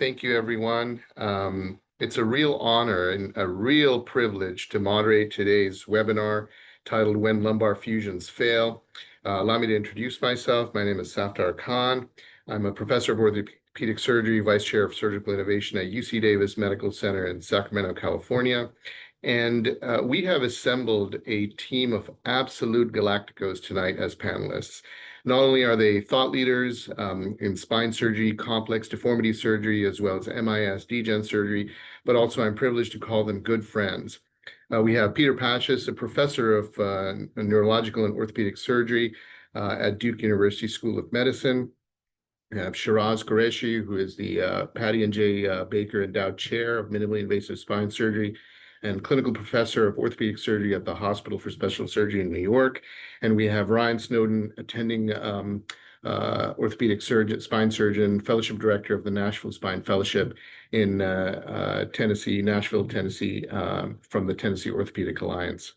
Thank you, everyone. It's a real honor and a real privilege to moderate today's webinar titled When Lumbar Fusions Fail. Allow me to introduce myself. My name is Safdar Khan. I'm a professor of orthopedic surgery, vice chair of surgical innovation at UC Davis Medical Center in Sacramento, California. And we have assembled a team of absolute galacticos tonight as panelists. Not only are they thought leaders in spine surgery, complex deformity surgery, as well as MIS, degen surgery, but also I'm privileged to call them good friends. We have Peter Pachis, a professor of neurological and orthopedic surgery at Duke University School of Medicine. We have Shiraz Qureshi, who is the Patty and J. Baker Endowed Chair of Minimally Invasive Spine Surgery and clinical professor of orthopedic surgery at the Hospital for Special Surgery in New York. And we have Ryan Snowden, attending orthopedic surgeon, spine surgeon, fellowship director of the Nashville Spine Fellowship in Tennessee, Nashville, Tennessee, from the Tennessee Orthopedic Alliance.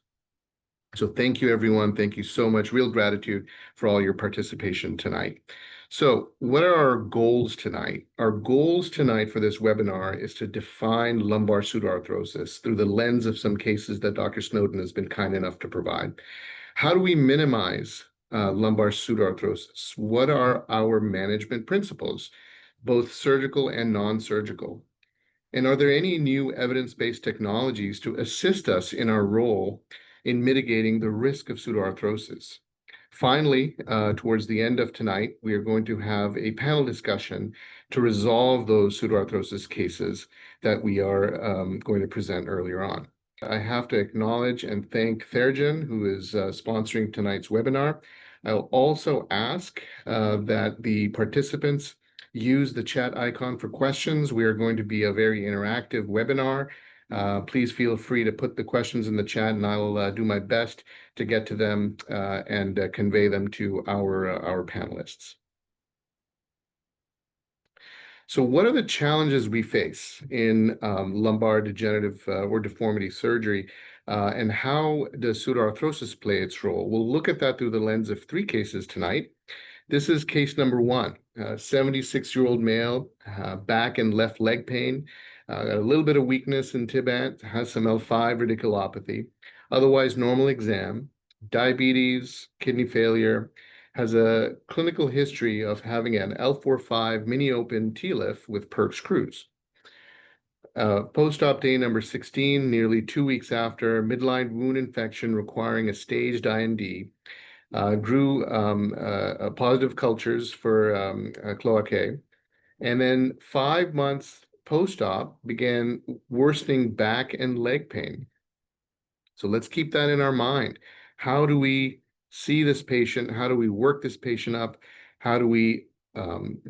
So thank you, everyone. Thank you so much. Real gratitude for all your participation tonight. So what are our goals tonight? Our goals tonight for this webinar is to define lumbar pseudoarthrosis through the lens of some cases that Dr. Snowden has been kind enough to provide. How do we minimize lumbar pseudoarthrosis? What are our management principles, both surgical and non-surgical? And are there any new evidence-based technologies to assist us in our role in mitigating the risk of pseudoarthrosis? Finally, towards the end of tonight, we are going to have a panel discussion to resolve those pseudoarthrosis cases that we are going to present earlier on. I have to acknowledge and thank Theragen, who is sponsoring tonight's webinar. I'll also ask that the participants use the chat icon for questions. We are going to be a very interactive webinar. Please feel free to put the questions in the chat, and I will do my best to get to them and convey them to our panelists. So what are the challenges we face in lumbar degenerative or deformity surgery, and how does pseudoarthrosis play its role? We'll look at that through the lens of three cases tonight. This is case number one, 76-year-old male, back and left leg pain, a little bit of weakness in tibant, has some L5 radiculopathy, otherwise normal exam, diabetes, kidney failure, has a clinical history of having an L4-5 mini-open TLIF with PERC screws. Post-op day number 16, nearly 2 weeks after, midline wound infection requiring a staged IND, grew positive cultures for cloacae, and then 5 months post-op began worsening back and leg pain. So let's keep that in our mind. How do we see this patient? How do we work this patient up? How do we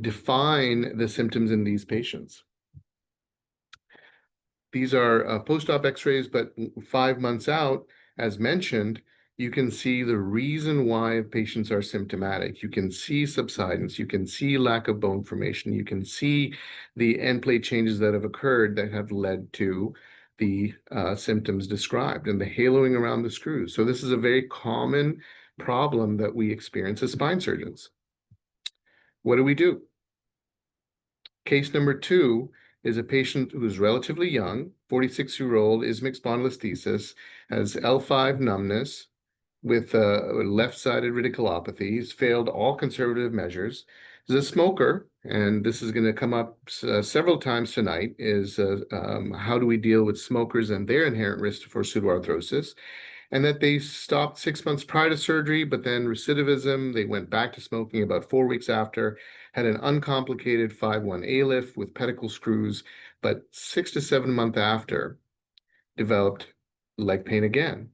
define the symptoms in these patients? These are post-op x-rays, but 5 months out, as mentioned, you can see the reason why patients are symptomatic. You can see subsidence. You can see lack of bone formation. You can see the end plate changes that have occurred that have led to the symptoms described and the haloing around the screws. So this is a very common problem that we experience as spine surgeons. What do we do? Case number two is a patient who's relatively young, 46-year-old, ismic spondylolisthesis, has L5 numbness with left-sided radiculopathy. He's failed all conservative measures. He's a smoker, and this is going to come up several times tonight, is how do we deal with smokers and their inherent risk for pseudoarthrosis, and that they stopped 6 months prior to surgery, but then recidivism, they went back to smoking about 4 weeks after, had an uncomplicated 5-1 ALIF with pedicle screws, but 6 to 7 months after, developed leg pain again.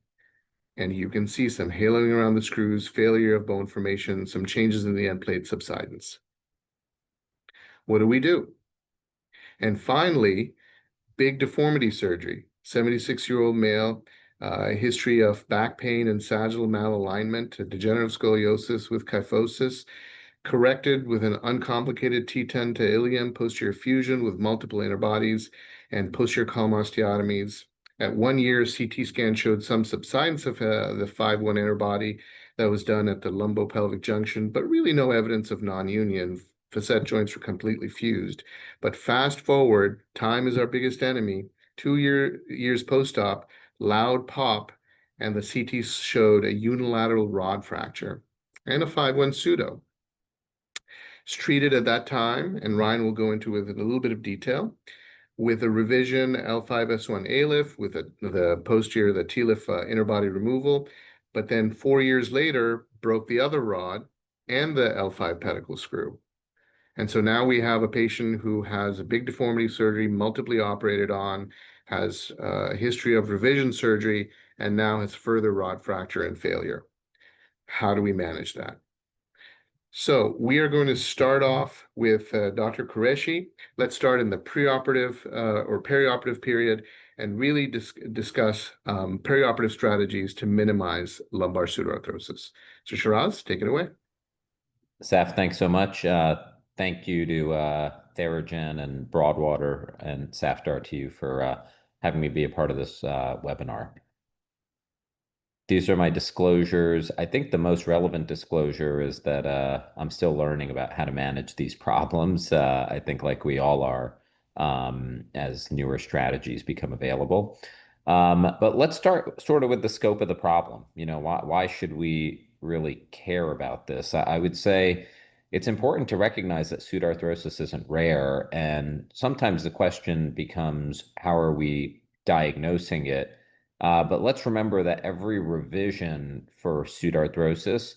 And you can see some haloing around the screws, failure of bone formation, some changes in the end plate subsidence. What do we do? And finally, big deformity surgery, 76-year-old male, history of back pain and sagittal malalignment, degenerative scoliosis with kyphosis, corrected with an uncomplicated T10 to ilium posterior fusion with multiple interbodies and posterior column osteotomies. At 1 year, CT scan showed some subsidence of the 5-1 interbody that was done at the lumbopelvic junction, but really no evidence of non-union. facet joints were completely fused. But fast forward, time is our biggest enemy. 2 years post-op, loud pop, and the CT showed a unilateral rod fracture and a 5-1 pseudo. It's treated at that time, and Ryan will go into it with a little bit of detail, with a revision L5S1 ALIF, with the posterior, the TLIF interbody removal, but then 4 years later, broke the other rod and the L5 pedicle screw. And so now we have a patient who has a big deformity surgery, multiply operated on, has a history of revision surgery, and now has further rod fracture and failure. How do we manage that? So we are going to start off with Dr. Qureshi. Let's start in the preoperative or perioperative period and really discuss perioperative strategies to minimize lumbar pseudoarthrosis. So Shiraz, take it away. Saf, thanks so much. Thank you to Theragen and Broadwater and Safdar to you for having me be a part of this webinar. These are my disclosures. I think the most relevant disclosure is that I'm still learning about how to manage these problems. I think like we all are as newer strategies become available. But let's start sort of with the scope of the problem. You know, why should we really care about this? I would say it's important to recognize that pseudoarthrosis isn't rare, and sometimes the question becomes, how are we diagnosing it? But let's remember that every revision for pseudoarthrosis,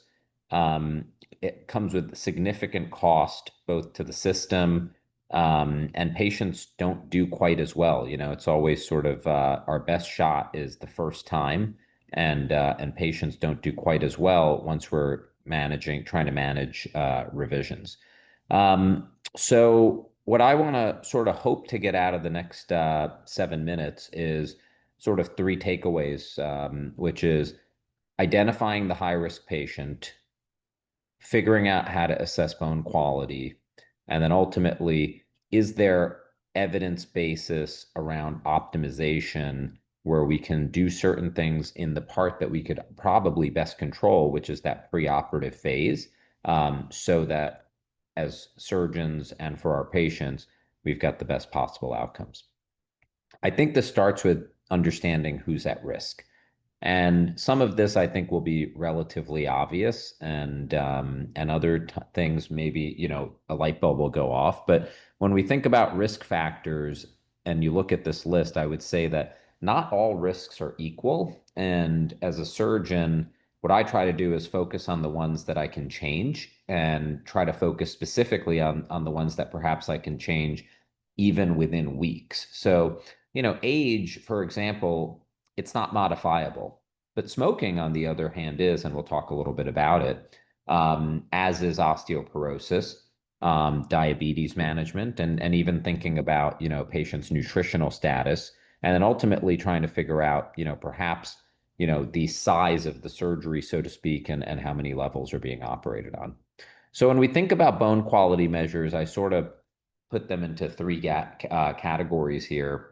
um, it comes with significant cost both to the system, and patients don't do quite as well. You know, it's always sort of our best shot is the first time, and patients don't do quite as well once we're trying to manage revisions. So what I want to sort of hope to get out of the next 7 minutes is sort of three takeaways, which is identifying the high risk patient, figuring out how to assess bone quality, and then ultimately, is there evidence basis around optimization where we can do certain things in the part that we could probably best control, which is that preoperative phase, so that as surgeons and for our patients, we've got the best possible outcomes. I think this starts with understanding who's at risk. And some of this I think will be relatively obvious, and other things maybe, you know, a light bulb will go off. But when we think about risk factors and you look at this list, I would say that not all risks are equal. And as a surgeon, what I try to do is focus on the ones that I can change and try to focus specifically on the ones that perhaps I can change even within weeks. So, you know, age, for example, it's not modifiable. But smoking, on the other hand, is, and we'll talk a little bit about it, as is osteoporosis, diabetes management, and even thinking about, you know, patients' nutritional status, and then ultimately trying to figure out, you know, perhaps, you know, the size of the surgery, so to speak, and how many levels are being operated on. So when we think about bone quality measures, I sort of put them into three categories here.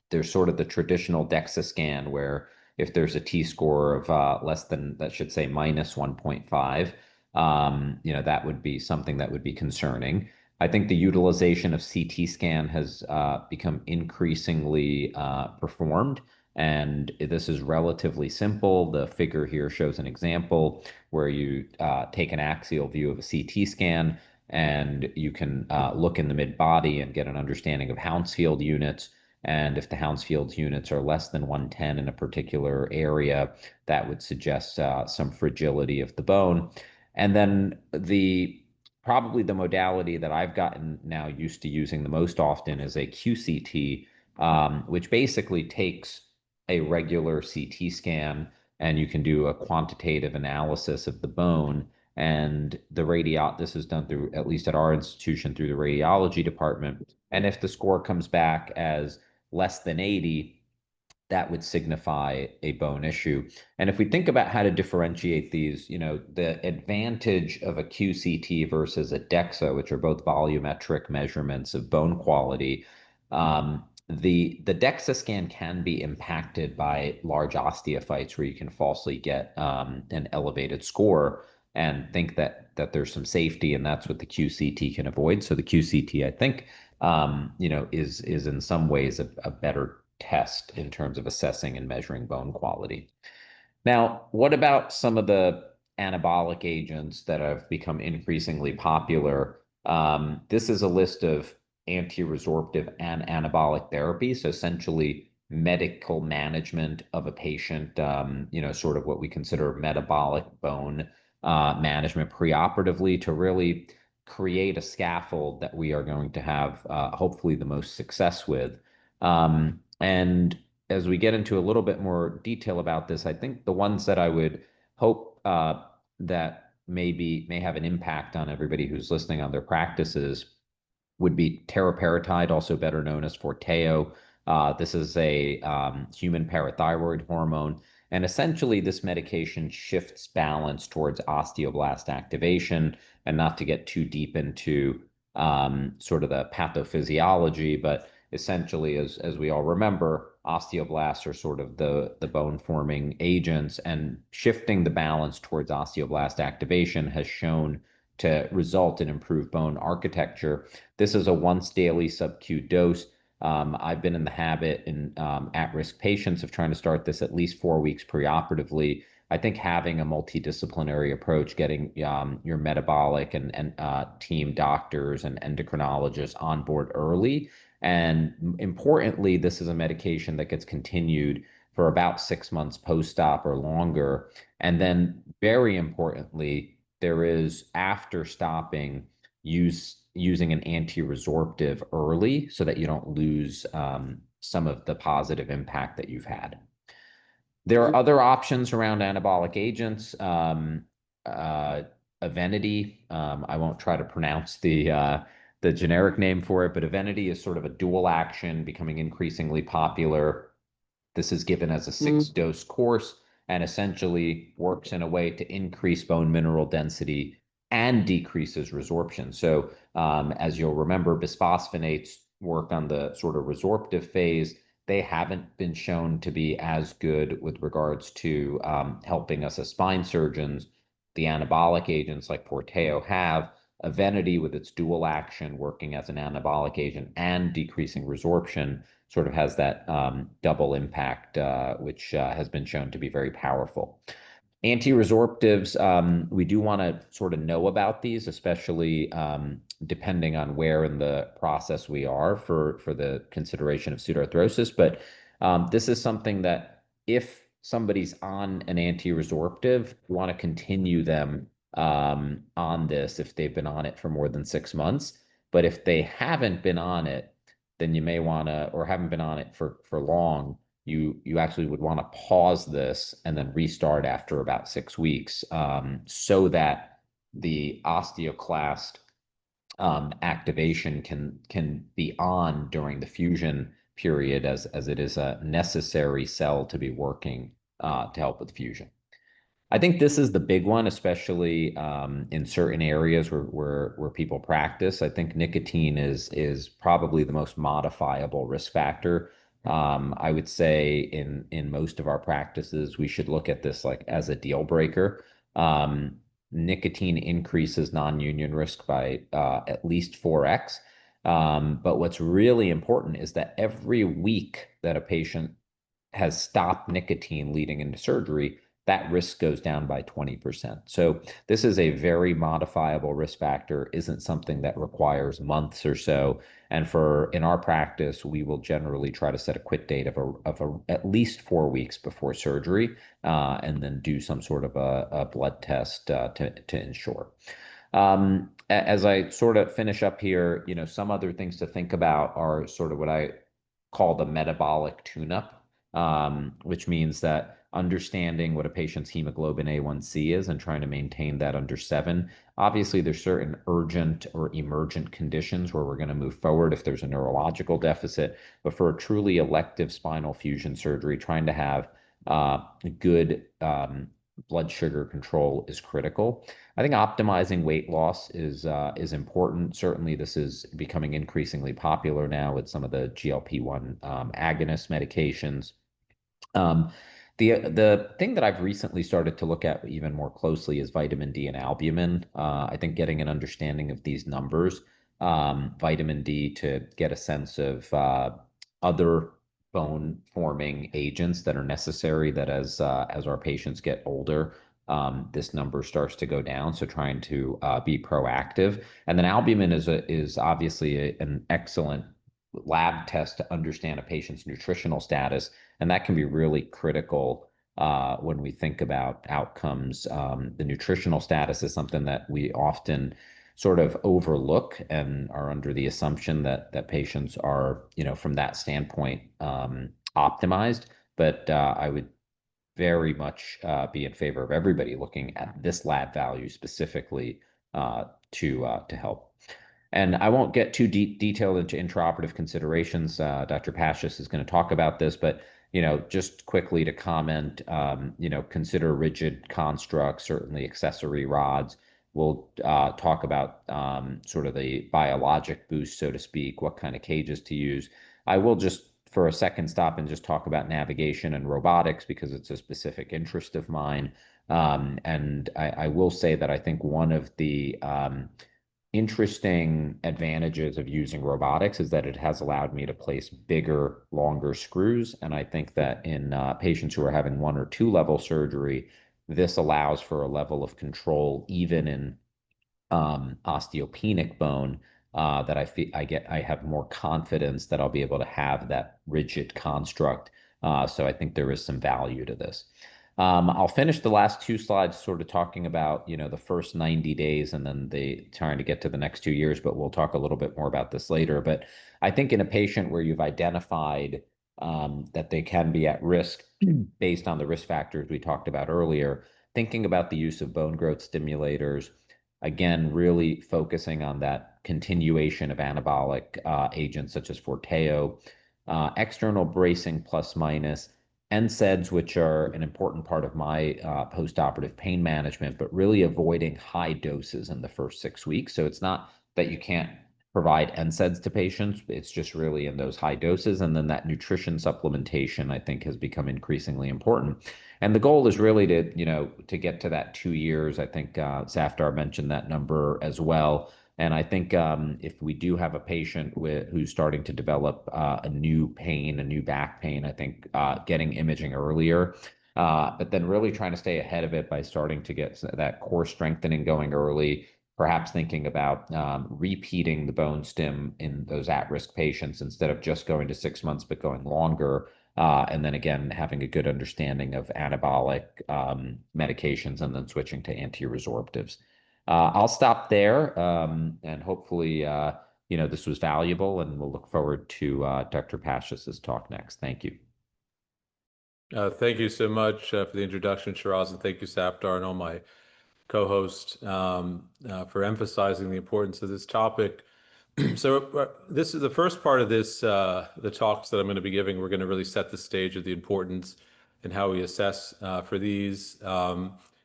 There's sort of the traditional DEXA scan where if there's a T-score of less than, that should say minus 1.5, you know, that would be something that would be concerning. I think the utilization of CT scan has become increasingly performed, and this is relatively simple. The figure here shows an example where you take an axial view of a CT scan, and you can look in the mid-body and get an understanding of Hounsfield units. And if the Hounsfield units are less than 110 in a particular area, that would suggest some fragility of the bone. And then probably the modality that I've gotten now used to using the most often is a QCT, which basically takes a regular CT scan and you can do a quantitative analysis of the bone. And this is done through, at least at our institution, through the radiology department. And if the score comes back as less than 80, that would signify a bone issue. And if we think about how to differentiate these, you know, the advantage of a QCT versus a DEXA, which are both volumetric measurements of bone quality, the DEXA scan can be impacted by large osteophytes where you can falsely get an elevated score. and think that there's some safety, and that's what the QCT can avoid. So the QCT, I think, is in some ways a better test in terms of assessing and measuring bone quality. Now, what about some of the anabolic agents that have become increasingly popular? This is a list of anti-resorptive and anabolic therapies, so essentially medical management of a patient, sort of what we consider metabolic bone management preoperatively to really create a scaffold that we are going to have hopefully the most success with. And as we get into a little bit more detail about this, I think the ones that I would hope that may have an impact on everybody who's listening on their practices would be teriparatide, also better known as Forteo. This is a human parathyroid hormone. And essentially, this medication shifts balance towards osteoblast activation. And not to get too deep into sort of the pathophysiology, but essentially, as we all remember, osteoblasts are sort of the bone forming agents, and shifting the balance towards osteoblast activation has shown to result in improved bone architecture. This is a once daily sub-Q dose. I've been in the habit in at-risk patients of trying to start this at least 4 weeks preoperatively. I think having a multidisciplinary approach, getting your metabolic and team doctors and endocrinologists on board early, and importantly, this is a medication that gets continued for about 6 months post-op or longer. And then, very importantly, there is after stopping using an anti-resorptive early so that you don't lose some of the positive impact that you've had. There are other options around anabolic agents. Evenity, I won't try to pronounce the generic name for it, but Evenity is sort of a dual action, becoming increasingly popular. This is given as a 6-dose course and essentially works in a way to increase bone mineral density and decreases resorption. So, as you'll remember, bisphosphonates work on the sort of resorptive phase. They haven't been shown to be as good with regards to helping us as spine surgeons. The anabolic agents like Forteo have. Evenity, with its dual action, working as an anabolic agent and decreasing resorption, sort of has that double impact, which has been shown to be very powerful. Anti-resorptives, we do want to sort of know about these, especially depending on where in the process we are for the consideration of pseudoarthrosis. But this is something that if somebody's on an anti-resorptive, we want to continue them on this if they've been on it for more than 6 months. But if they haven't been on it, then you may want to, or haven't been on it for long, you actually would want to pause this and then restart after about 6 weeks, so that the osteoclast activation can be on during the fusion period, as it is a necessary cell to be working to help with fusion. I think this is the big one, especially in certain areas where people practice. I think nicotine is probably the most modifiable risk factor. I would say in most of our practices, we should look at this like as a deal breaker. Nicotine increases non-union risk by at least 4x. But what's really important is that every week that a patient has stopped nicotine leading into surgery, that risk goes down by 20%. So this is a very modifiable risk factor, isn't something that requires months or so. And in our practice, we will generally try to set a quit date of at least 4 weeks before surgery, and then do some sort of a blood test to ensure. As I sort of finish up here, some other things to think about are sort of what I call the metabolic tune-up, which means that understanding what a patient's hemoglobin A1C is and trying to maintain that under 7. Obviously, there's certain urgent or emergent conditions where we're going to move forward if there's a neurological deficit. But for a truly elective spinal fusion surgery, trying to have good blood sugar control is critical. I think optimizing weight loss is important. Certainly, this is becoming increasingly popular now with some of the GLP-1 agonist medications. The thing that I've recently started to look at even more closely is vitamin D and albumin. I think getting an understanding of these numbers, vitamin D to get a sense of other bone forming agents that are necessary that as our patients get older, this number starts to go down. So trying to be proactive. And then albumin is obviously an excellent lab test to understand a patient's nutritional status, and that can be really critical when we think about outcomes. The nutritional status is something that we often sort of overlook and are under the assumption that patients are, from that standpoint, optimized. But I would very much be in favor of everybody looking at this lab value specifically to help. And I won't get too detailed into intraoperative considerations. Dr. Pashis is going to talk about this, but just quickly to comment, consider rigid constructs, certainly accessory rods. We'll talk about sort of the biologic boost, so to speak, what kind of cages to use. I will just for a second stop and just talk about navigation and robotics because it's a specific interest of mine. And I will say that I think one of the interesting advantages of using robotics is that it has allowed me to place bigger, longer screws. And I think that in patients who are having 1 or 2 level surgery, this allows for a level of control even in osteopenic bone that I feel I have more confidence that I'll be able to have that rigid construct. So I think there is some value to this. I'll finish the last 2 slides sort of talking about, the first 90 days and then trying to get to the next 2 years, but we'll talk a little bit more about this later. But I think in a patient where you've identified that they can be at risk based on the risk factors we talked about earlier, thinking about the use of bone growth stimulators, again, really focusing on that continuation of anabolic agents such as Forteo, external bracing plus minus, NSAIDs, which are an important part of my postoperative pain management, but really avoiding high doses in the first 6 weeks. So it's not that you can't provide NSAIDs to patients, it's just really in those high doses. And then that nutrition supplementation, I think, has become increasingly important. And the goal is really to get to that 2 years. I think Safdar mentioned that number as well. And I think if we do have a patient who's starting to develop a new pain, a new back pain, I think getting imaging earlier, but then really trying to stay ahead of it by starting to get that core strengthening going early, perhaps thinking about repeating the bone stim in those at-risk patients instead of just going to 6 months, but going longer. And then again, having a good understanding of anabolic medications and then switching to anti-resorptives. I'll stop there, and hopefully, this was valuable, and we'll look forward to Dr. Pashas's talk next. Thank you. Thank you so much for the introduction, Shiraz, and thank you, Safdar, and all my co-hosts for emphasizing the importance of this topic. So this is the first part of this, the talks that I'm going to be giving. We're going to really set the stage of the importance and how we assess for these.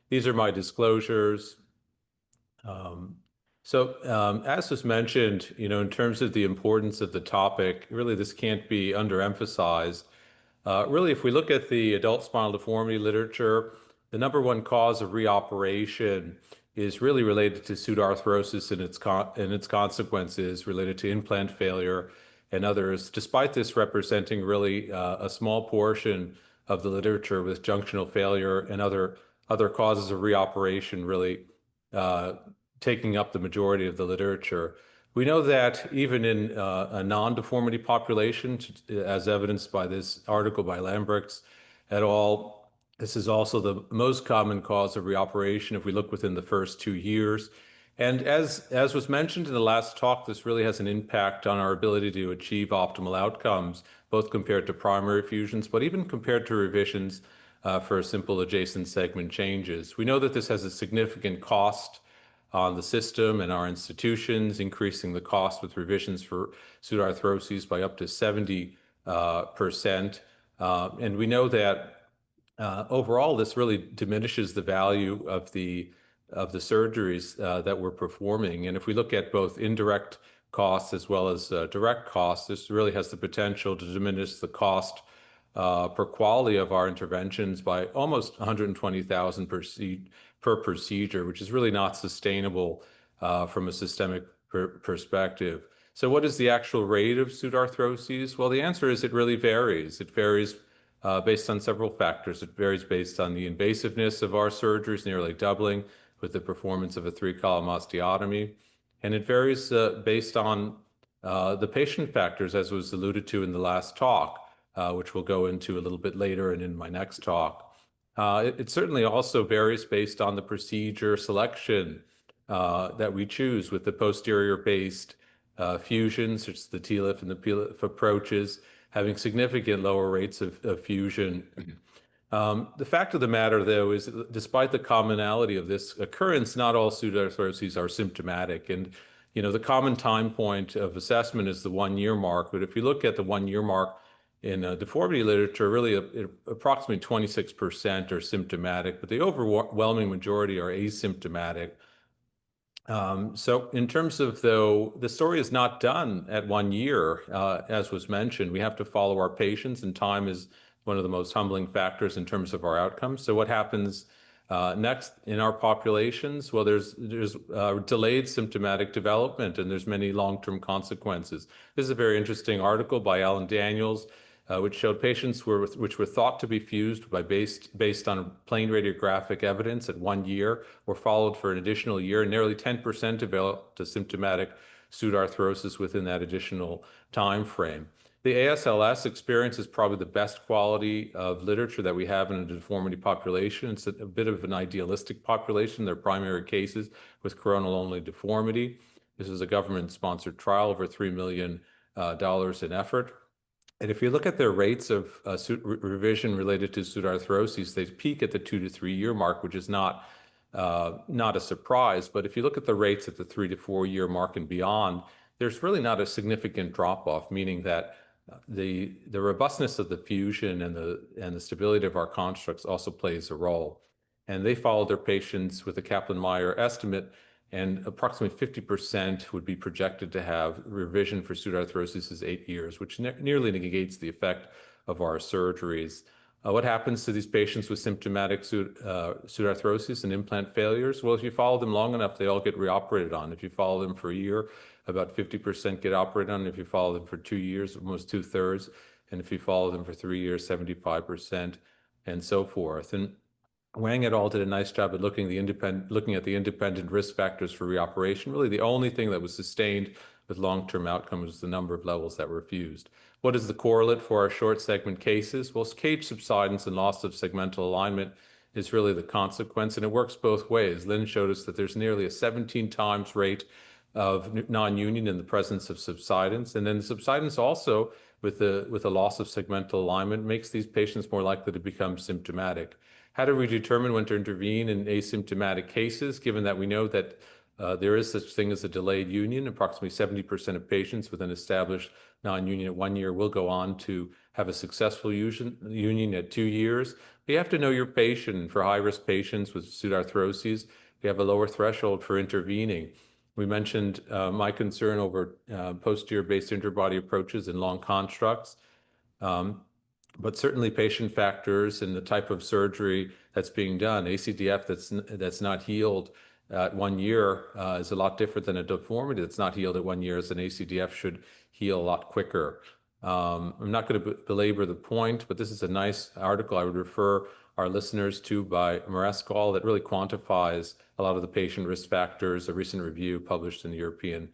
These are my disclosures. As was mentioned, in terms of the importance of the topic, really this can't be underemphasized. Really, if we look at the adult spinal deformity literature, the #1 cause of reoperation is really related to pseudoarthrosis and its consequences related to implant failure and others, despite this representing really a small portion of the literature with junctional failure and other causes of reoperation really taking up the majority of the literature. We know that even in a non-deformity population, as evidenced by this article by Lambrix et al., this is also the most common cause of reoperation if we look within the first 2 years. And as was mentioned in the last talk, this really has an impact on our ability to achieve optimal outcomes, both compared to primary fusions, but even compared to revisions for simple adjacent segment changes. We know that this has a significant cost on the system and our institutions, increasing the cost with revisions for pseudoarthroses by up to 70%. And we know that overall, this really diminishes the value of the surgeries that we're performing. And if we look at both indirect costs as well as direct costs, this really has the potential to diminish the cost per quality of our interventions by almost 120,000 per procedure, which is really not sustainable from a systemic perspective. So what is the actual rate of pseudarthroses? Well, the answer is it really varies. It varies based on several factors. It varies based on the invasiveness of our surgeries, nearly doubling with the performance of a 3-column osteotomy. And it varies based on the patient factors, as was alluded to in the last talk, which we'll go into a little bit later and in my next talk. It certainly also varies based on the procedure selection that we choose with the posterior-based fusions, such as the TLIF and the PLIF approaches, having significant lower rates of fusion. The fact of the matter, though, is that despite the commonality of this occurrence, not all pseudarthroses are symptomatic. And, the common time point of assessment is the 1-year mark. But if you look at the 1-year mark in deformity literature, really approximately 26% are symptomatic, but the overwhelming majority are asymptomatic. So in terms of, though, the story is not done at 1 year, as was mentioned. We have to follow our patients, and time is one of the most humbling factors in terms of our outcomes. So what happens next in our populations? Well, there's delayed symptomatic development, and there's many long-term consequences. This is a very interesting article by Alan Daniels, which showed patients which were thought to be fused based on plain radiographic evidence at 1 year were followed for an additional year, and nearly 10% developed a symptomatic pseudarthrosis within that additional time frame. The ASLS experience is probably the best quality of literature that we have in a deformity population. It's a bit of an idealistic population. They're primary cases with coronal-only deformity. This is a government-sponsored trial, over $3 million in effort. And if you look at their rates of revision related to pseudarthroses, they peak at the 2 to 3 year mark, which is not a surprise. But if you look at the rates at the 3 to 4 year mark and beyond, there's really not a significant drop-off, meaning that the robustness of the fusion and the stability of our constructs also plays a role. And they followed their patients with a Kaplan-Meier estimate, and approximately 50% would be projected to have revision for pseudarthrosis is 8 years, which nearly negates the effect of our surgeries. What happens to these patients with symptomatic pseudarthrosis and implant failures? Well, if you follow them long enough, they all get reoperated on. If you follow them for a year, about 50% get operated on. If you follow them for 2 years, almost 2/3. And if you follow them for 3 years, 75%, and so forth. And Wang et al. Did a nice job at looking at the independent risk factors for reoperation. Really, the only thing that was sustained with long-term outcomes was the number of levels that were fused. What is the correlate for our short segment cases? Well, cage subsidence and loss of segmental alignment is really the consequence, and it works both ways. Lynn showed us that there's nearly a 17 times rate of non-union in the presence of subsidence, and then the subsidence also with a loss of segmental alignment makes these patients more likely to become symptomatic. How do we determine when to intervene in asymptomatic cases, given that we know that there is such thing as a delayed union? Approximately 70% of patients with an established non-union at 1 year will go on to have a successful union at 2 years. But you have to know your patient. For high-risk patients with pseudarthroses, we have a lower threshold for intervening. We mentioned my concern over posterior-based interbody approaches and long constructs. But certainly patient factors and the type of surgery that's being done, ACDF that's not healed at 1 year is a lot different than a deformity that's not healed at 1 year, as an ACDF should heal a lot quicker. I'm not going to belabor the point, but this is a nice article I would refer our listeners to by Marescal that really quantifies a lot of the patient risk factors, a recent review published in the European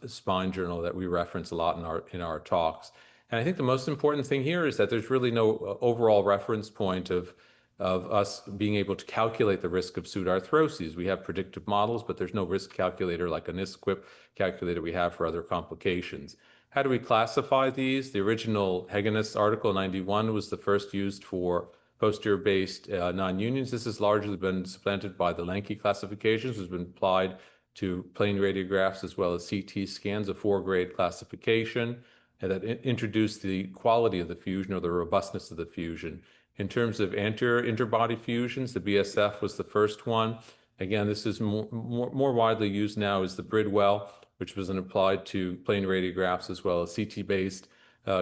Spine Journal that we reference a lot in our talks. And I think the most important thing here is that there's really no overall reference point of us being able to calculate the risk of pseudarthroses. We have predictive models, but there's no risk calculator like a NISQIP calculator we have for other complications. How do we classify these? The original Hegenes article 91 was the first used for posterior-based non-unions. This has largely been supplanted by the Lanke classifications, which has been applied to plain radiographs as well as CT scans, a 4-grade classification, and that introduced the quality of the fusion or the robustness of the fusion. In terms of anterior interbody fusions, the BSF was the first one. Again, this is more widely used now as the Bridwell, which was applied to plain radiographs as well as CT-based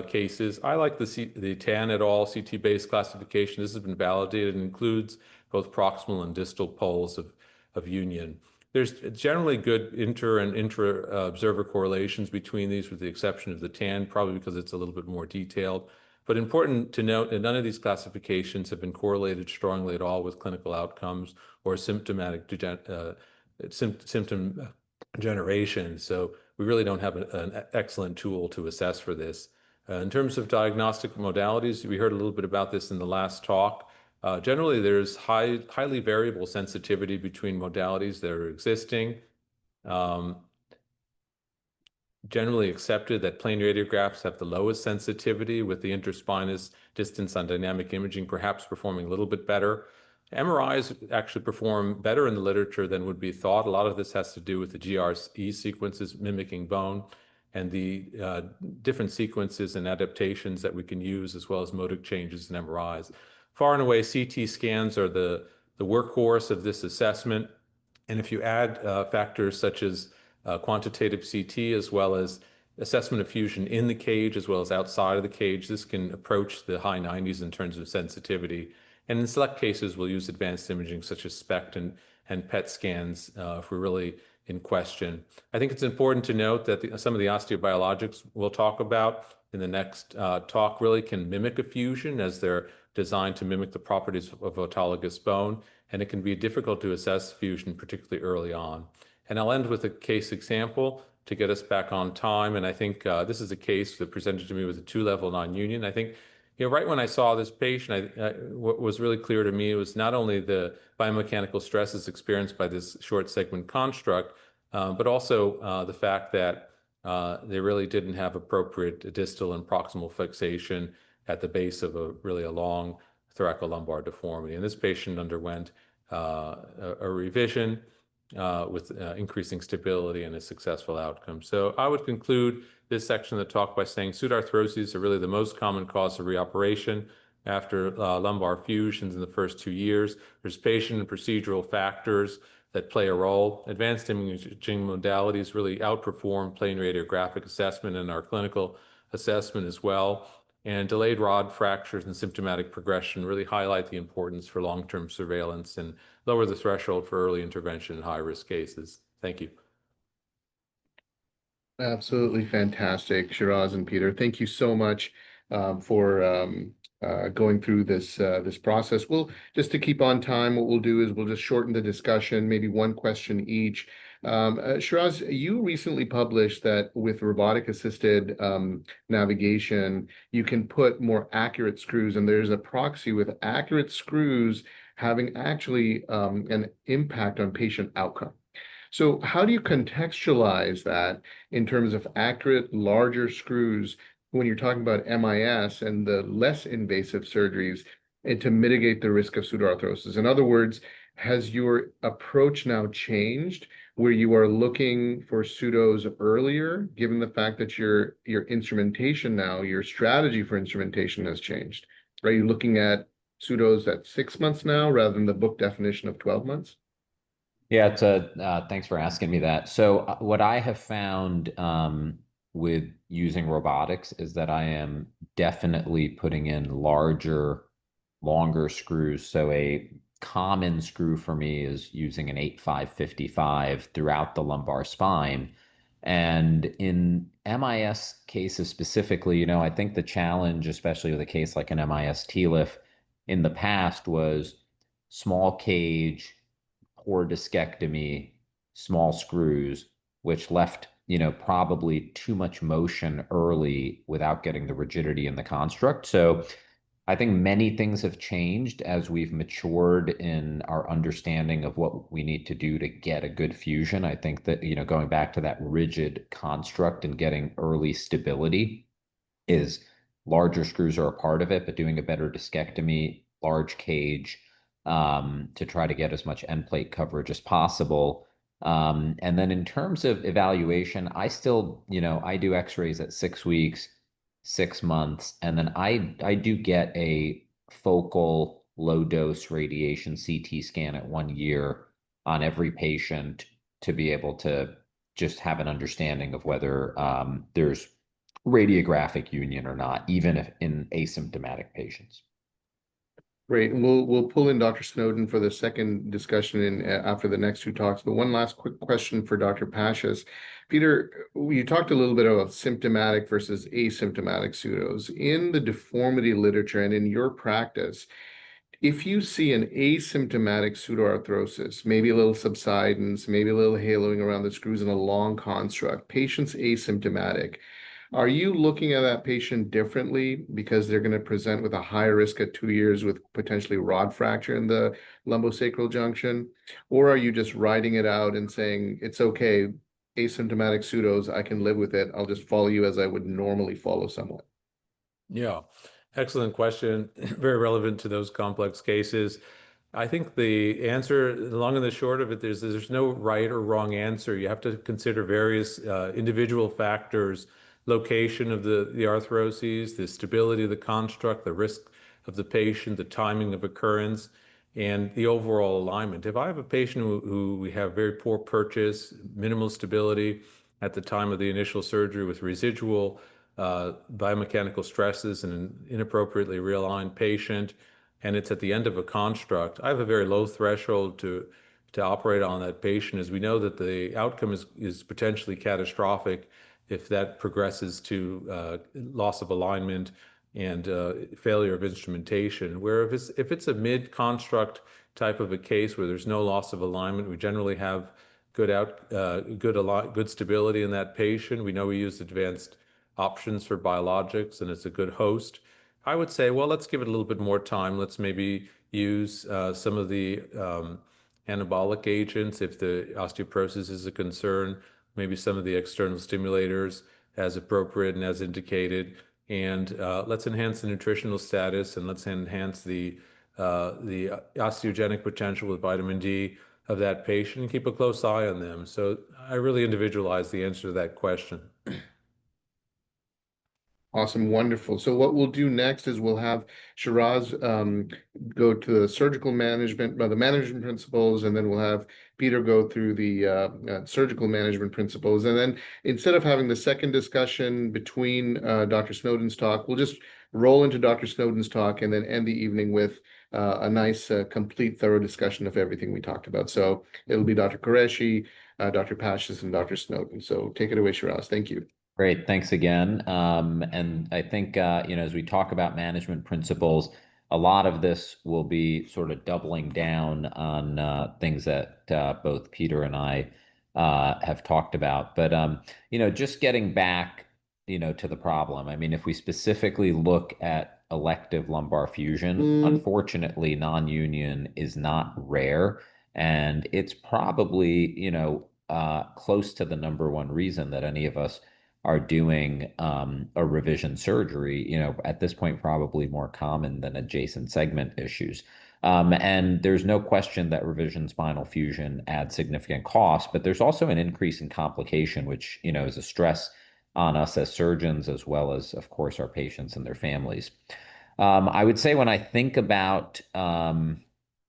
cases. I like the Tan et al. CT-based classification. This has been validated and includes both proximal and distal poles of union. There's generally good inter and intra observer correlations between these, with the exception of the Tan, probably because it's a little bit more detailed. But important to note that none of these classifications have been correlated strongly at all with clinical outcomes or symptomatic symptom generation. So we really don't have an excellent tool to assess for this. In terms of diagnostic modalities, we heard a little bit about this in the last talk. Generally, there's highly variable sensitivity between modalities that are existing. Generally accepted that plain radiographs have the lowest sensitivity, with the interspinous distance on dynamic imaging perhaps performing a little bit better. MRIs actually perform better in the literature than would be thought. A lot of this has to do with the GRE sequences mimicking bone and the different sequences and adaptations that we can use, as well as modic changes in MRIs. Far and away, CT scans are the workhorse of this assessment. And if you add factors such as quantitative CT, as well as assessment of fusion in the cage as well as outside of the cage, this can approach the high 90s in terms of sensitivity. And in select cases, we'll use advanced imaging such as SPECT and PET scans if we're really in question. I think it's important to note that some of the osteobiologics we'll talk about in the next talk really can mimic a fusion, as they're designed to mimic the properties of autologous bone, and it can be difficult to assess fusion, particularly early on. And I'll end with a case example to get us back on time. And I think this is a case that presented to me with a 2-level non-union. I think, right when I saw this patient, what was really clear to me was not only the biomechanical stresses experienced by this short segment construct, but also the fact that they really didn't have appropriate distal and proximal fixation at the base of a long thoracolumbar deformity. And this patient underwent a revision with increasing stability and a successful outcome. So I would conclude this section of the talk by saying pseudarthroses are really the most common cause of reoperation after lumbar fusions in the first 2 years. There's patient and procedural factors that play a role. Advanced imaging modalities really outperform plain radiographic assessment in our clinical assessment as well. And delayed rod fractures and symptomatic progression really highlight the importance for long-term surveillance and lower the threshold for early intervention in high-risk cases. Thank you. Absolutely fantastic, Shiraz and Peter. Thank you so much for going through this process. We'll just to keep on time, what we'll do is we'll just shorten the discussion, maybe one question each. Shiraz, you recently published that with robotic-assisted navigation, you can put more accurate screws, and there's a proxy with accurate screws having actually an impact on patient outcome. So how do you contextualize that in terms of accurate, larger screws when you're talking about MIS and the less invasive surgeries, and to mitigate the risk of pseudoarthrosis? In other words, has your approach now changed where you are looking for pseudos earlier, given the fact that your instrumentation now, your strategy for instrumentation has changed? Are you looking at pseudos at 6 months now rather than the book definition of 12 months? Yeah, thanks for asking me that. So what I have found with using robotics is that I am definitely putting in larger, longer screws. So a common screw for me is using an 8.5-55 throughout the lumbar spine. And in MIS cases specifically, I think the challenge, especially with a case like an MIS TLIF in the past, was small cage, poor discectomy, small screws, which left, probably too much motion early without getting the rigidity in the construct. So I think many things have changed as we've matured in our understanding of what we need to do to get a good fusion. I think that, going back to that rigid construct and getting early stability is larger screws are a part of it, but doing a better discectomy, large cage, to try to get as much end plate coverage as possible. And then in terms of evaluation, I still, I do x-rays at 6 weeks, 6 months, and then I do get a focal low dose radiation CT scan at 1 year on every patient to be able to just have an understanding of whether there's radiographic union or not, even if in asymptomatic patients. Great. And we'll pull in Dr. Snowden for the second discussion in after the next two talks. But one last quick question for Dr. Pashas. Peter, you talked a little bit about symptomatic versus asymptomatic pseudos. In the deformity literature and in your practice, if you see an asymptomatic pseudoarthrosis, maybe a little subsidence, maybe a little haloing around the screws in a long construct, patient's asymptomatic, are you looking at that patient differently because they're going to present with a higher risk at 2 years with potentially rod fracture in the lumbosacral junction? Or are you just writing it out and saying, it's okay, asymptomatic pseudos, I can live with it. I'll just follow you as I would normally follow someone? Yeah, excellent question. Very relevant to those complex cases. I think the answer, the long and the short of it, there's no right or wrong answer. You have to consider various individual factors, location of the arthroses, the stability of the construct, the risk of the patient, the timing of occurrence, and the overall alignment. If I have a patient who we have very poor purchase, minimal stability at the time of the initial surgery with residual biomechanical stresses and an inappropriately realigned patient, and it's at the end of a construct, I have a very low threshold to operate on that patient, as we know that the outcome is potentially catastrophic if that progresses to loss of alignment and failure of instrumentation. Where if it's a mid-construct type of a case where there's no loss of alignment, we generally have good stability in that patient. We know we use advanced options for biologics, and it's a good host. I would say, well, let's give it a little bit more time. Let's maybe use some of the anabolic agents if the osteoporosis is a concern, maybe some of the external stimulators as appropriate and as indicated. And let's enhance the nutritional status, and let's enhance the osteogenic potential with vitamin D of that patient and keep a close eye on them. So I really individualize the answer to that question. Awesome, wonderful. So what we'll do next is we'll have Shiraz go to the surgical management, the management principles, and then we'll have Peter go through the surgical management principles. And then instead of having the second discussion between Dr. Snowden's talk, we'll just roll into Dr. Snowden's talk and then end the evening with a nice, complete, thorough discussion of everything we talked about. So it'll be Dr. Qureshi, Dr. Pashas, and Dr. Snowden. So take it away, Shiraz. Thank you. Great, thanks again. And I think, as we talk about management principles, a lot of this will be sort of doubling down on things that both Peter and I have talked about. But, just getting back, to the problem. I mean, if we specifically look at elective lumbar fusion, unfortunately, non-union is not rare. And it's probably, close to the number one reason that any of us are doing a revision surgery, at this point, probably more common than adjacent segment issues. And there's no question that revision spinal fusion adds significant cost, but there's also an increase in complication, which, is a stress on us as surgeons, as well as, of course, our patients and their families. I would say when I think about a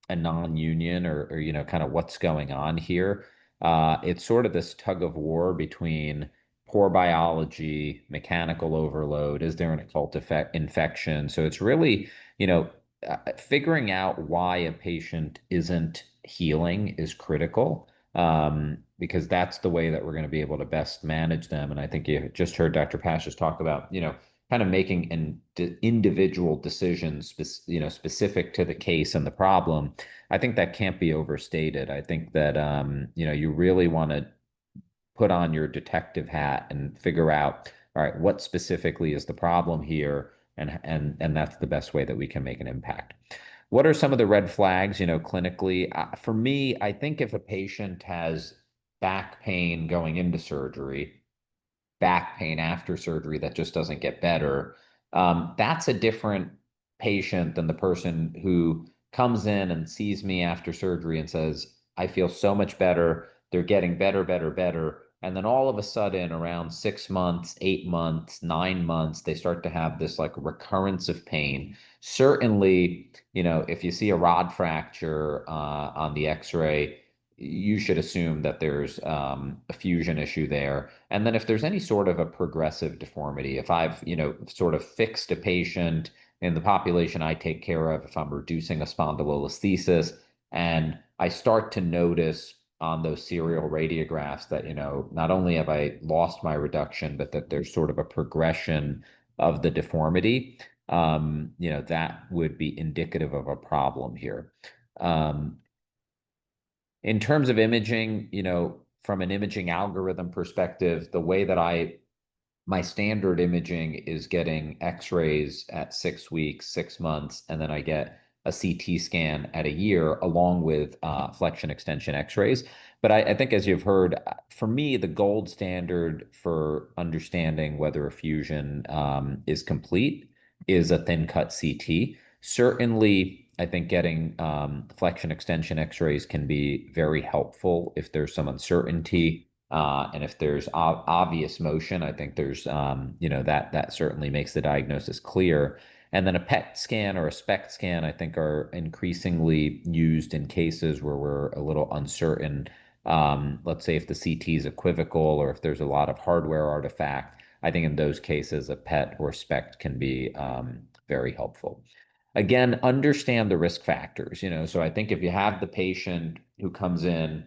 non-union or kind of what's going on here, it's sort of this tug of war between poor biology, mechanical overload. Is there an occult infection? So it's really, figuring out why a patient isn't healing is critical, because that's the way that we're going to be able to best manage them. And I think you just heard Dr. Pashas talk about, kind of making an individual decisions, specific to the case and the problem. I think that can't be overstated. I think that, you really want to put on your detective hat and figure out, all right, what specifically is the problem here, and that's the best way that we can make an impact. What are some of the red flags, clinically? For me, I think if a patient has back pain going into surgery, back pain after surgery that just doesn't get better, that's a different patient than the person who comes in and sees me after surgery and says, I feel so much better. They're getting better, better, better. And then all of a sudden, around 6 months, 8 months, 9 months, they start to have this like recurrence of pain. Certainly, if you see a rod fracture on the x-ray, you should assume that there's a fusion issue there. And then if there's any sort of a progressive deformity, if I've, sort of fixed a patient in the population I take care of, if I'm reducing a spondylolisthesis, and I start to notice on those serial radiographs that, not only have I lost my reduction, but that there's sort of a progression of the deformity, that would be indicative of a problem here. In terms of imaging, from an imaging algorithm perspective, the way that my standard imaging is getting x-rays at 6 weeks, 6 months, and then I get a CT scan at a year along with flexion extension x-rays. But I think, as you've heard, for me, the gold standard for understanding whether a fusion is complete is a thin cut CT. Certainly, I think getting flexion extension x-rays can be very helpful if there's some uncertainty. And if there's obvious motion, I think there's, that certainly makes the diagnosis clear. And then a PET scan or a SPECT scan, I think, are increasingly used in cases where we're a little uncertain. Let's say if the CT is equivocal or if there's a lot of hardware artifact, I think in those cases, a PET or SPECT can be very helpful. Again, understand the risk factors, so I think if you have the patient who comes in,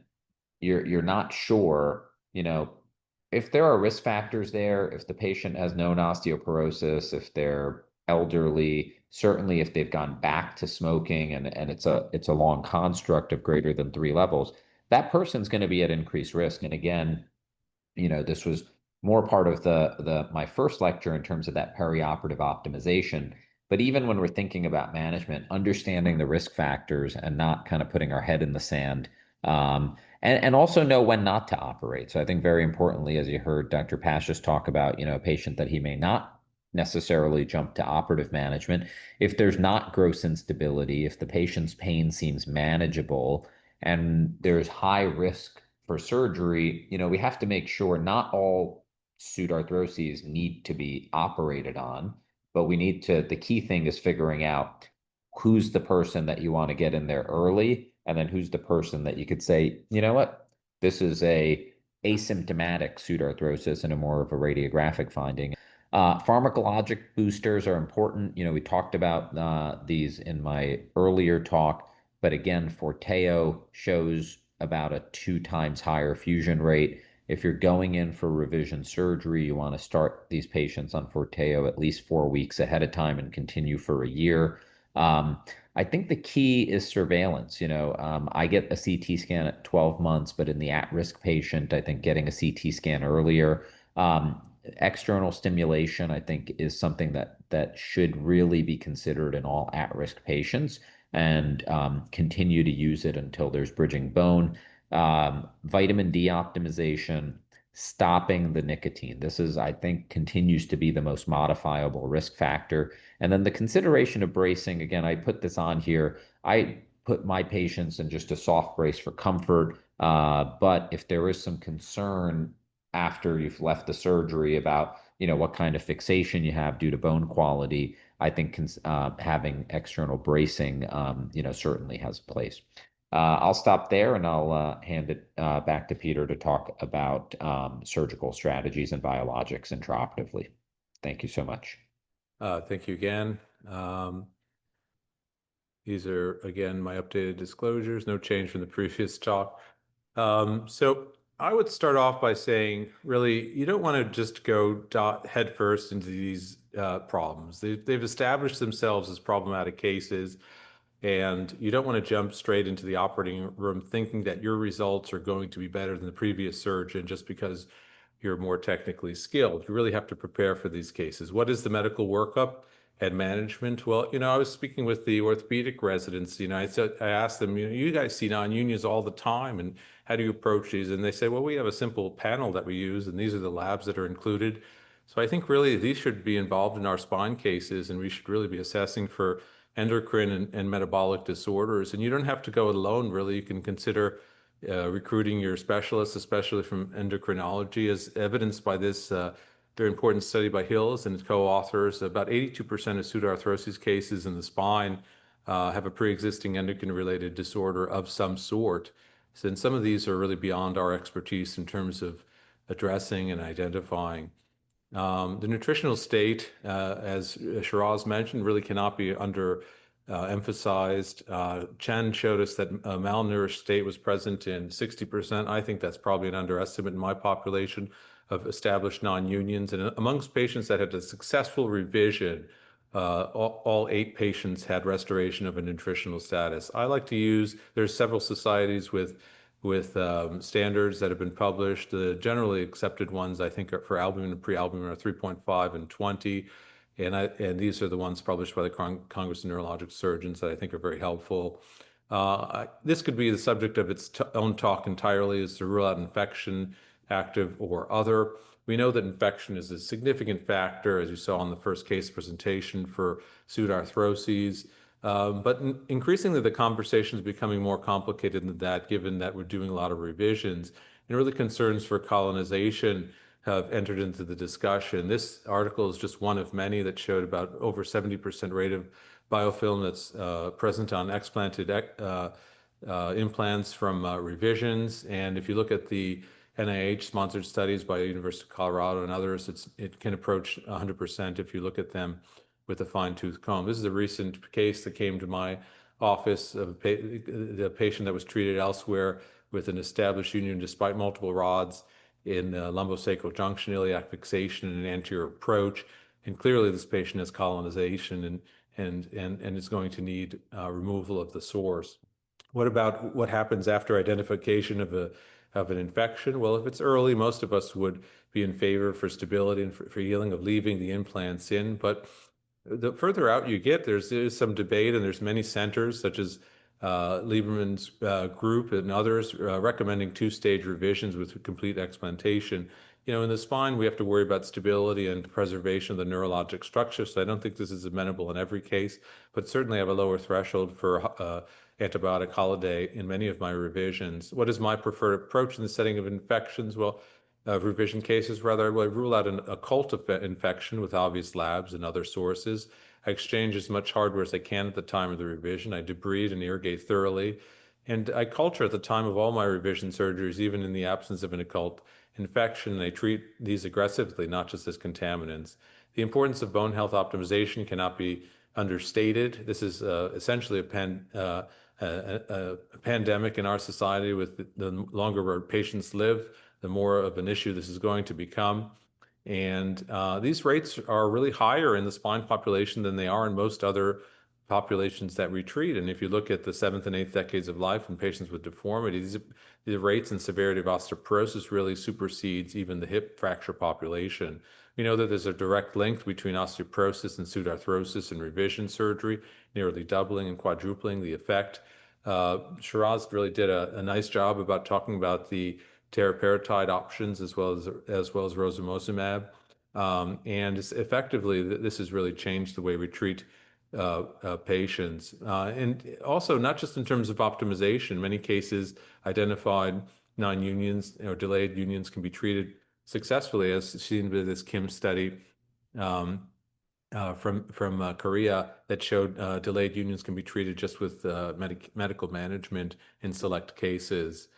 you're not sure, if there are risk factors there, if the patient has known osteoporosis, if they're elderly, certainly if they've gone back to smoking and it's a long construct of greater than 3 levels, that person's going to be at increased risk. And again, this was more part of the my first lecture in terms of that perioperative optimization. But even when we're thinking about management, understanding the risk factors and not kind of putting our head in the sand, and also know when not to operate. So I think very importantly, as you heard Dr. Pashas talk about, a patient that he may not necessarily jump to operative management. If there's not gross instability, if the patient's pain seems manageable, and there's high risk for surgery, we have to make sure not all pseudarthroses need to be operated on, but the key thing is figuring out who's the person that you want to get in there early, and then who's the person that you could say, you know what, this is a asymptomatic pseudarthrosis and a more of a radiographic finding. Pharmacologic boosters are important. We talked about these in my earlier talk, but again, Forteo shows about a 2 times higher fusion rate. If you're going in for revision surgery, you want to start these patients on Forteo at least 4 weeks ahead of time and continue for a year. I think the key is surveillance. I get a CT scan at 12 months, but in the at-risk patient, I think getting a CT scan earlier. External stimulation, I think, is something that should really be considered in all at-risk patients, and continue to use it until there's bridging bone. Vitamin D optimization, stopping the nicotine. This is, I think, continues to be the most modifiable risk factor. And then the consideration of bracing, again, I put this on here. I put my patients in just a soft brace for comfort. But if there is some concern after you've left the surgery about, what kind of fixation you have due to bone quality, I think having external bracing, certainly has a place. I'll stop there and I'll hand it back to Peter to talk about surgical strategies and biologics intraoperatively. Thank you so much. Thank you again. These are, again, my updated disclosures, no change from the previous talk. So I would start off by saying, really, you don't want to just go headfirst into these problems. They've established themselves as problematic cases, and you don't want to jump straight into the operating room thinking that your results are going to be better than the previous surgeon just because you're more technically skilled. You really have to prepare for these cases. What is the medical workup and management? Well, I was speaking with the orthopedic residents. I asked them, you guys see non-unions all the time, and how do you approach these? And they say, well, we have a simple panel that we use, and these are the labs that are included. So I think really these should be involved in our spine cases, and we should really be assessing for endocrine and metabolic disorders. And you don't have to go alone, really. You can consider recruiting your specialists, especially from endocrinology, as evidenced by this very important study by Hills and co-authors. About 82% of pseudoarthrosis cases in the spine have a pre-existing endocrine-related disorder of some sort. Since some of these are really beyond our expertise in terms of addressing and identifying. The nutritional state, as Shiraz mentioned, really cannot be emphasized. Chen showed us that a malnourished state was present in 60%. I think that's probably an underestimate in my population of established non-unions. And amongst patients that had a successful revision, all 8 patients had restoration of a nutritional status. I like to use, there's several societies with standards that have been published. The generally accepted ones, I think, for albumin and pre-albumin are 3.5 and 20. And these are the ones published by the Congress of Neurologic Surgeons that I think are very helpful. This could be the subject of its own talk entirely, is to rule out infection, active or other. We know that infection is a significant factor, as you saw in the first case presentation, for pseudarthroses. But increasingly, the conversation is becoming more complicated than that, given that we're doing a lot of revisions. And really, concerns for colonization have entered into the discussion. This article is just one of many that showed about over 70% rate of biofilm that's present on explanted implants from revisions. And if you look at the NIH-sponsored studies by the University of Colorado and others, it can approach 100% if you look at them with a fine-tooth comb. This is a recent case that came to my office of the patient that was treated elsewhere with an established union despite multiple rods in lumbosacral junction, iliac fixation, and an anterior approach. And clearly this patient has colonization and is going to need removal of the source. What about what happens after identification of an infection? Well, if it's early, most of us would be in favor for stability and for healing of leaving the implants in. But the further out you get, there's some debate, and there's many centers such as Lieberman's group and others recommending 2-stage revisions with complete explantation. You know, in the spine, we have to worry about stability and preservation of the neurologic structure. So I don't think this is amenable in every case, but certainly I have a lower threshold for antibiotic holiday in many of my revisions. What is my preferred approach in the setting of infections? Well, revision cases, rather, I rule out an occult infection with obvious labs and other sources. I exchange as much hardware as I can at the time of the revision. I debride and irrigate thoroughly. And I culture at the time of all my revision surgeries, even in the absence of an occult infection. And I treat these aggressively, not just as contaminants. The importance of bone health optimization cannot be understated. This is essentially a pandemic in our society. With the longer our patients live, the more of an issue this is going to become. And these rates are really higher in the spine population than they are in most other populations that we treat. And if you look at the 7th and 8th decades of life in patients with deformities, the rates and severity of osteoporosis really supersedes even the hip fracture population. We know that there's a direct link between osteoporosis and pseudarthrosis and revision surgery, nearly doubling and quadrupling the effect. Shiraz really did a nice job about talking about the teriparatide options as well as rozumosumab. And effectively, this has really changed the way we treat patients. And also, not just in terms of optimization, many cases identified non-unions or delayed unions can be treated successfully, as seen with this Kim study from Korea that showed delayed unions can be treated just with medical management in select cases.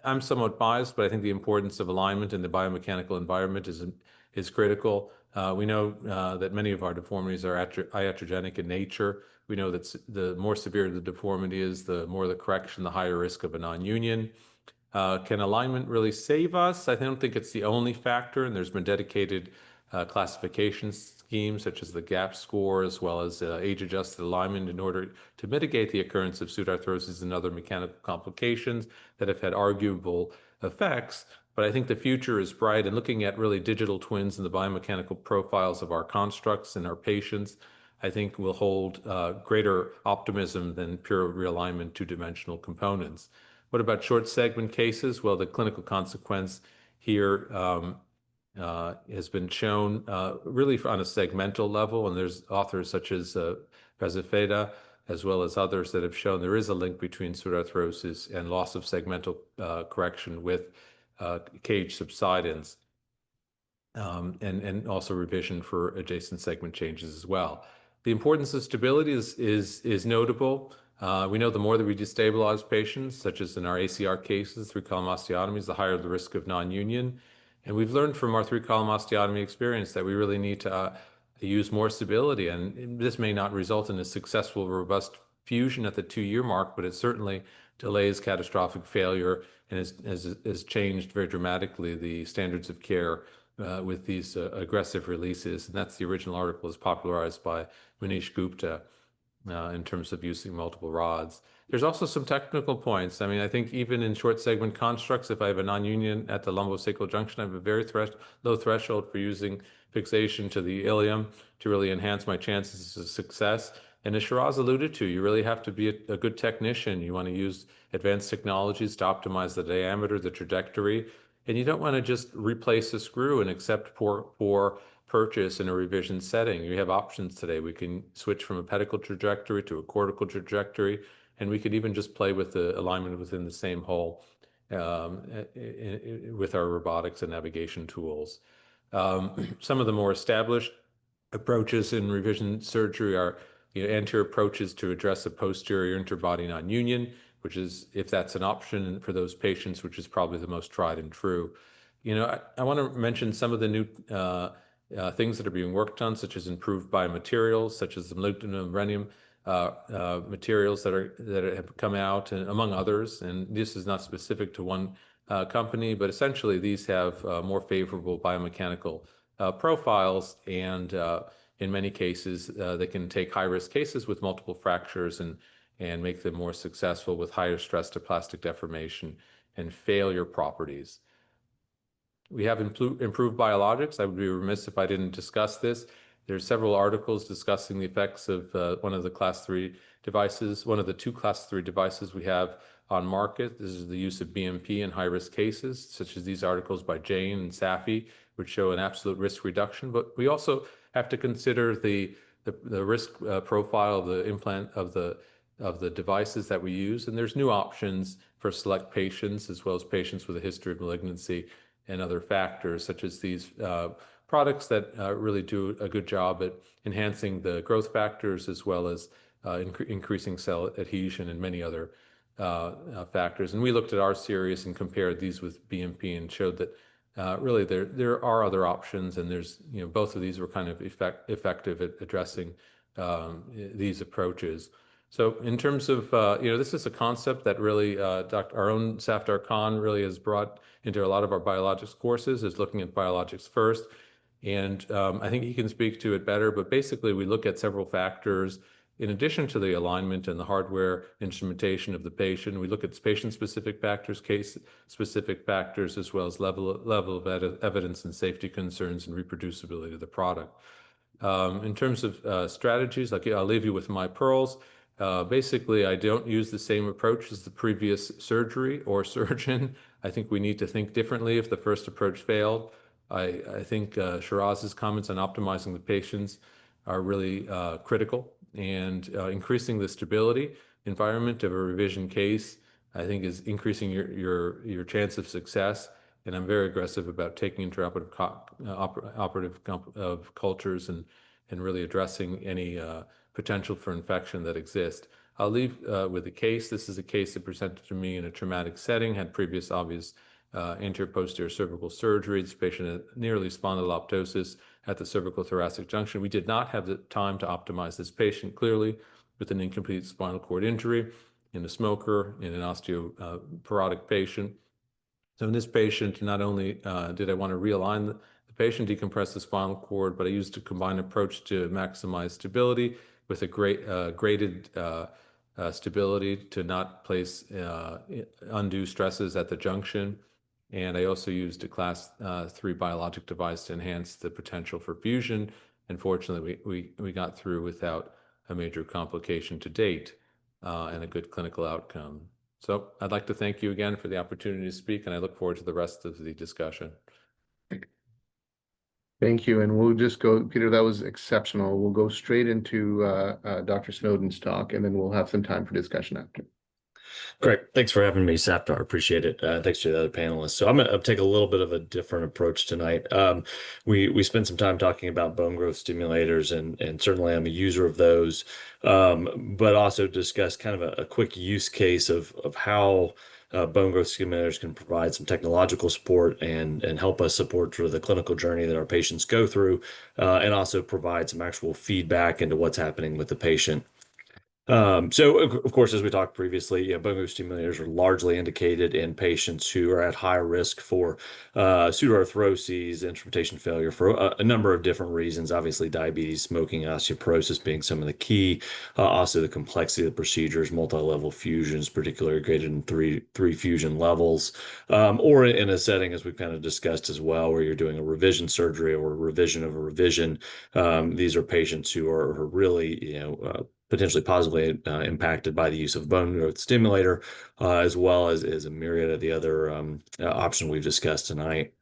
I'm somewhat biased, but I think the importance of alignment in the biomechanical environment is critical. We know that many of our deformities are iatrogenic in nature. We know that the more severe the deformity is, the more the correction, the higher risk of a non-union. Can alignment really save us? I don't think it's the only factor, and there's been dedicated classification schemes such as the GAP score, as well as age-adjusted alignment, in order to mitigate the occurrence of pseudarthrosis and other mechanical complications that have had arguable effects. But I think the future is bright, and looking at really digital twins and the biomechanical profiles of our constructs and our patients, I think will hold greater optimism than pure realignment two-dimensional components. What about short segment cases? Well, the clinical consequence here has been shown really on a segmental level, and there's authors such as Pesafeda, as well as others that have shown there is a link between pseudarthrosis and loss of segmental correction with cage subsidence, and also revision for adjacent segment changes as well. The importance of stability is notable. We know the more that we destabilize patients, such as in our ACR cases, three-column osteotomies, the higher the risk of non-union. And we've learned from our three-column osteotomy experience that we really need to use more stability. And this may not result in a successful, robust fusion at the 2-year mark, but it certainly delays catastrophic failure and has changed very dramatically the standards of care with these aggressive releases. And that's the original article is popularized by Manish Gupta in terms of using multiple rods. There's also some technical points. I mean, I think even in short segment constructs, if I have a non-union at the lumbosacral junction, I have a very low threshold for using fixation to the ilium to really enhance my chances of success. And as Shiraz alluded to, you really have to be a good technician. You want to use advanced technologies to optimize the diameter, the trajectory, and you don't want to just replace a screw and accept poor purchase in a revision setting. You have options today. We can switch from a pedicle trajectory to a cortical trajectory, and we could even just play with the alignment within the same hole with our robotics and navigation tools. Some of the more established approaches in revision surgery are anterior approaches to address a posterior interbody non-union, which is, if that's an option for those patients, which is probably the most tried and true. I want to mention some of the new things that are being worked on, such as improved biomaterials, such as the molybdenum rhenium materials that have come out, and among others. And this is not specific to one company, but essentially these have more favorable biomechanical profiles, and in many cases they can take high-risk cases with multiple fractures and make them more successful with higher stress to plastic deformation and failure properties. We have improved biologics. I would be remiss if I didn't discuss this. There's several articles discussing the effects of one of the class 3 devices, one of the 2 class 3 devices we have on market. This is the use of BMP in high-risk cases, such as these articles by Jane and Safi, which show an absolute risk reduction. But we also have to consider the risk profile of the implant of the devices that we use. And there's new options for select patients, as well as patients with a history of malignancy and other factors, such as these products that really do a good job at enhancing the growth factors, as well as increasing cell adhesion and many other factors. And we looked at our series and compared these with BMP and showed that really there are other options, and there's both of these were kind of effective at addressing these approaches. So in terms of, this is a concept that really our own Safdar Khan really has brought into a lot of our biologics courses, is looking at biologics first. And I think he can speak to it better, but basically we look at several factors in addition to the alignment and the hardware instrumentation of the patient. We look at patient-specific factors, case-specific factors, as well as level of evidence and safety concerns and reproducibility of the product. In terms of strategies, I'll leave you with my pearls. Basically, I don't use the same approach as the previous surgery or surgeon. I think we need to think differently if the first approach failed. I think Shiraz's comments on optimizing the patients are really critical, and increasing the stability environment of a revision case, I think, is increasing your chance of success. And I'm very aggressive about taking intraoperative of cultures and really addressing any potential for infection that exists. I'll leave with a case. This is a case that presented to me in a traumatic setting, had previous obvious anterior posterior cervical surgery. This patient had nearly spondyloptosis at the cervical thoracic junction. We did not have the time to optimize this patient, clearly, with an incomplete spinal cord injury in a smoker, in an osteoporotic patient. So in this patient, not only did I want to realign the patient, decompress the spinal cord, but I used a combined approach to maximize stability with a graded stability to not place undue stresses at the junction. And I also used a class 3 biologic device to enhance the potential for fusion. And fortunately, we got through without a major complication to date and a good clinical outcome. So I'd like to thank you again for the opportunity to speak, and I look forward to the rest of the discussion. Thank you. And we'll just go, Peter, that was exceptional. We'll go straight into Dr. Snowden's talk, and then we'll have some time for discussion after. Great. Thanks for having me, Saptar. Appreciate it. Thanks to the other panelists. So I'm going to take a little bit of a different approach tonight. We spent some time talking about bone growth stimulators, and certainly I'm a user of those, but also discuss kind of a quick use case of how bone growth stimulators can provide some technological support and help us support sort of the clinical journey that our patients go through, and also provide some actual feedback into what's happening with the patient. So of course, as we talked previously, bone growth stimulators are largely indicated in patients who are at high risk for pseudoarthroses, instrumentation failure for a number of different reasons. Obviously, diabetes, smoking, osteoporosis being some of the key. Also, the complexity of the procedures, multi-level fusions, particularly greater than three fusion levels, or in a setting as we've kind of discussed as well, where you're doing a revision surgery or a revision of a revision. These are patients who are really, potentially positively impacted by the use of bone growth stimulator, as well as a myriad of the other options we've discussed tonight.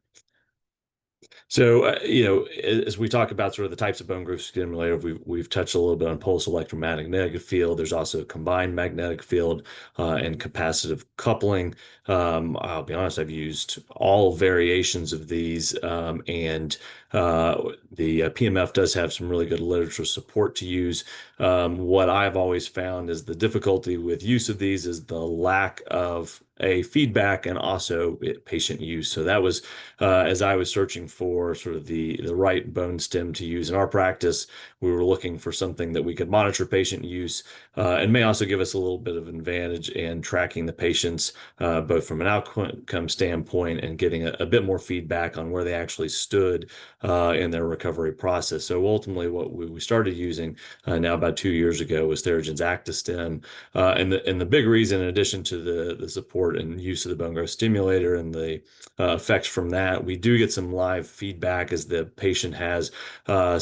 So, as we talk about sort of the types of bone growth stimulator, we've touched a little bit on pulse electromagnetic field. There's also combined magnetic field and capacitive coupling. I'll be honest, I've used all variations of these, and the PMF does have some really good literature support to use. What I've always found is the difficulty with use of these is the lack of a feedback and also patient use. So that was as I was searching for sort of the right bone stem to use in our practice, we were looking for something that we could monitor patient use and may also give us a little bit of an advantage in tracking the patients both from an outcome standpoint and getting a bit more feedback on where they actually stood in their recovery process. So ultimately, what we started using now about 2 years ago was Theragen's ActiStem, and the big reason, in addition to the support and use of the bone growth stimulator and the effects from that, we do get some live feedback as the patient has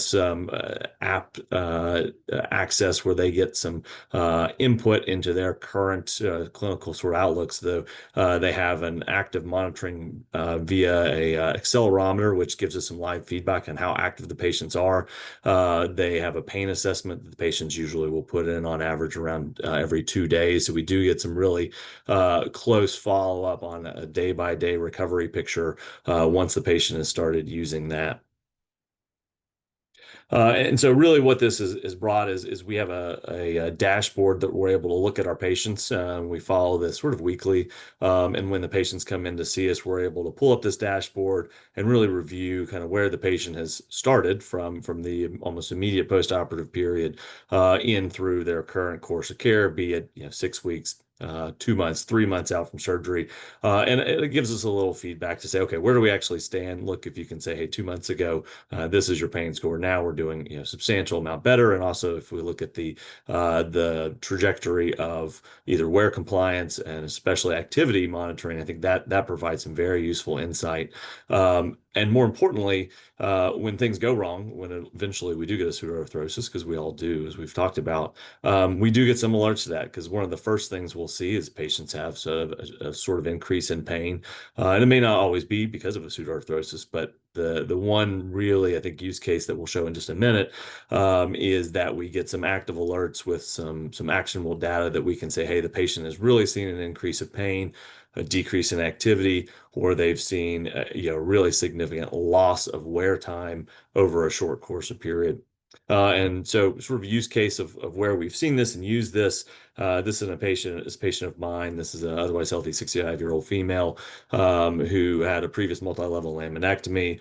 some app access where they get some input into their current clinical sort of outlooks. Though they have an active monitoring via a accelerometer, which gives us some live feedback on how active the patients are. They have a pain assessment that the patients usually will put in on average around every 2 days. So we do get some really close follow-up on a day-by-day recovery picture once the patient has started using that. And so really what this is brought is we have a dashboard that we're able to look at our patients. We follow this sort of weekly. And when the patients come in to see us, we're able to pull up this dashboard and really review kind of where the patient has started from the almost immediate post-operative period in through their current course of care, be it 6 weeks, 2 months, 3 months out from surgery. And it gives us a little feedback to say, okay, where do we actually stand? Look, if you can say, hey, 2 months ago, this is your pain score. Now we're doing substantial amount better. And also, if we look at the trajectory of either wear compliance and especially activity monitoring, I think that provides some very useful insight. And more importantly, when things go wrong, when eventually we do get a pseudoarthrosis, because we all do, as we've talked about, we do get some alerts to that, because one of the first things we'll see is patients have a sort of increase in pain. And it may not always be because of a pseudoarthrosis, but the one really, I think, use case that we'll show in just a minute is that we get some active alerts with some actionable data that we can say, hey, the patient has really seen an increase of pain, a decrease in activity, or they've seen really significant loss of wear time over a short course of period. And so sort of use case of where we've seen this and used this. This is a patient of mine. This is an otherwise healthy 65-year-old female who had a previous multi-level laminectomy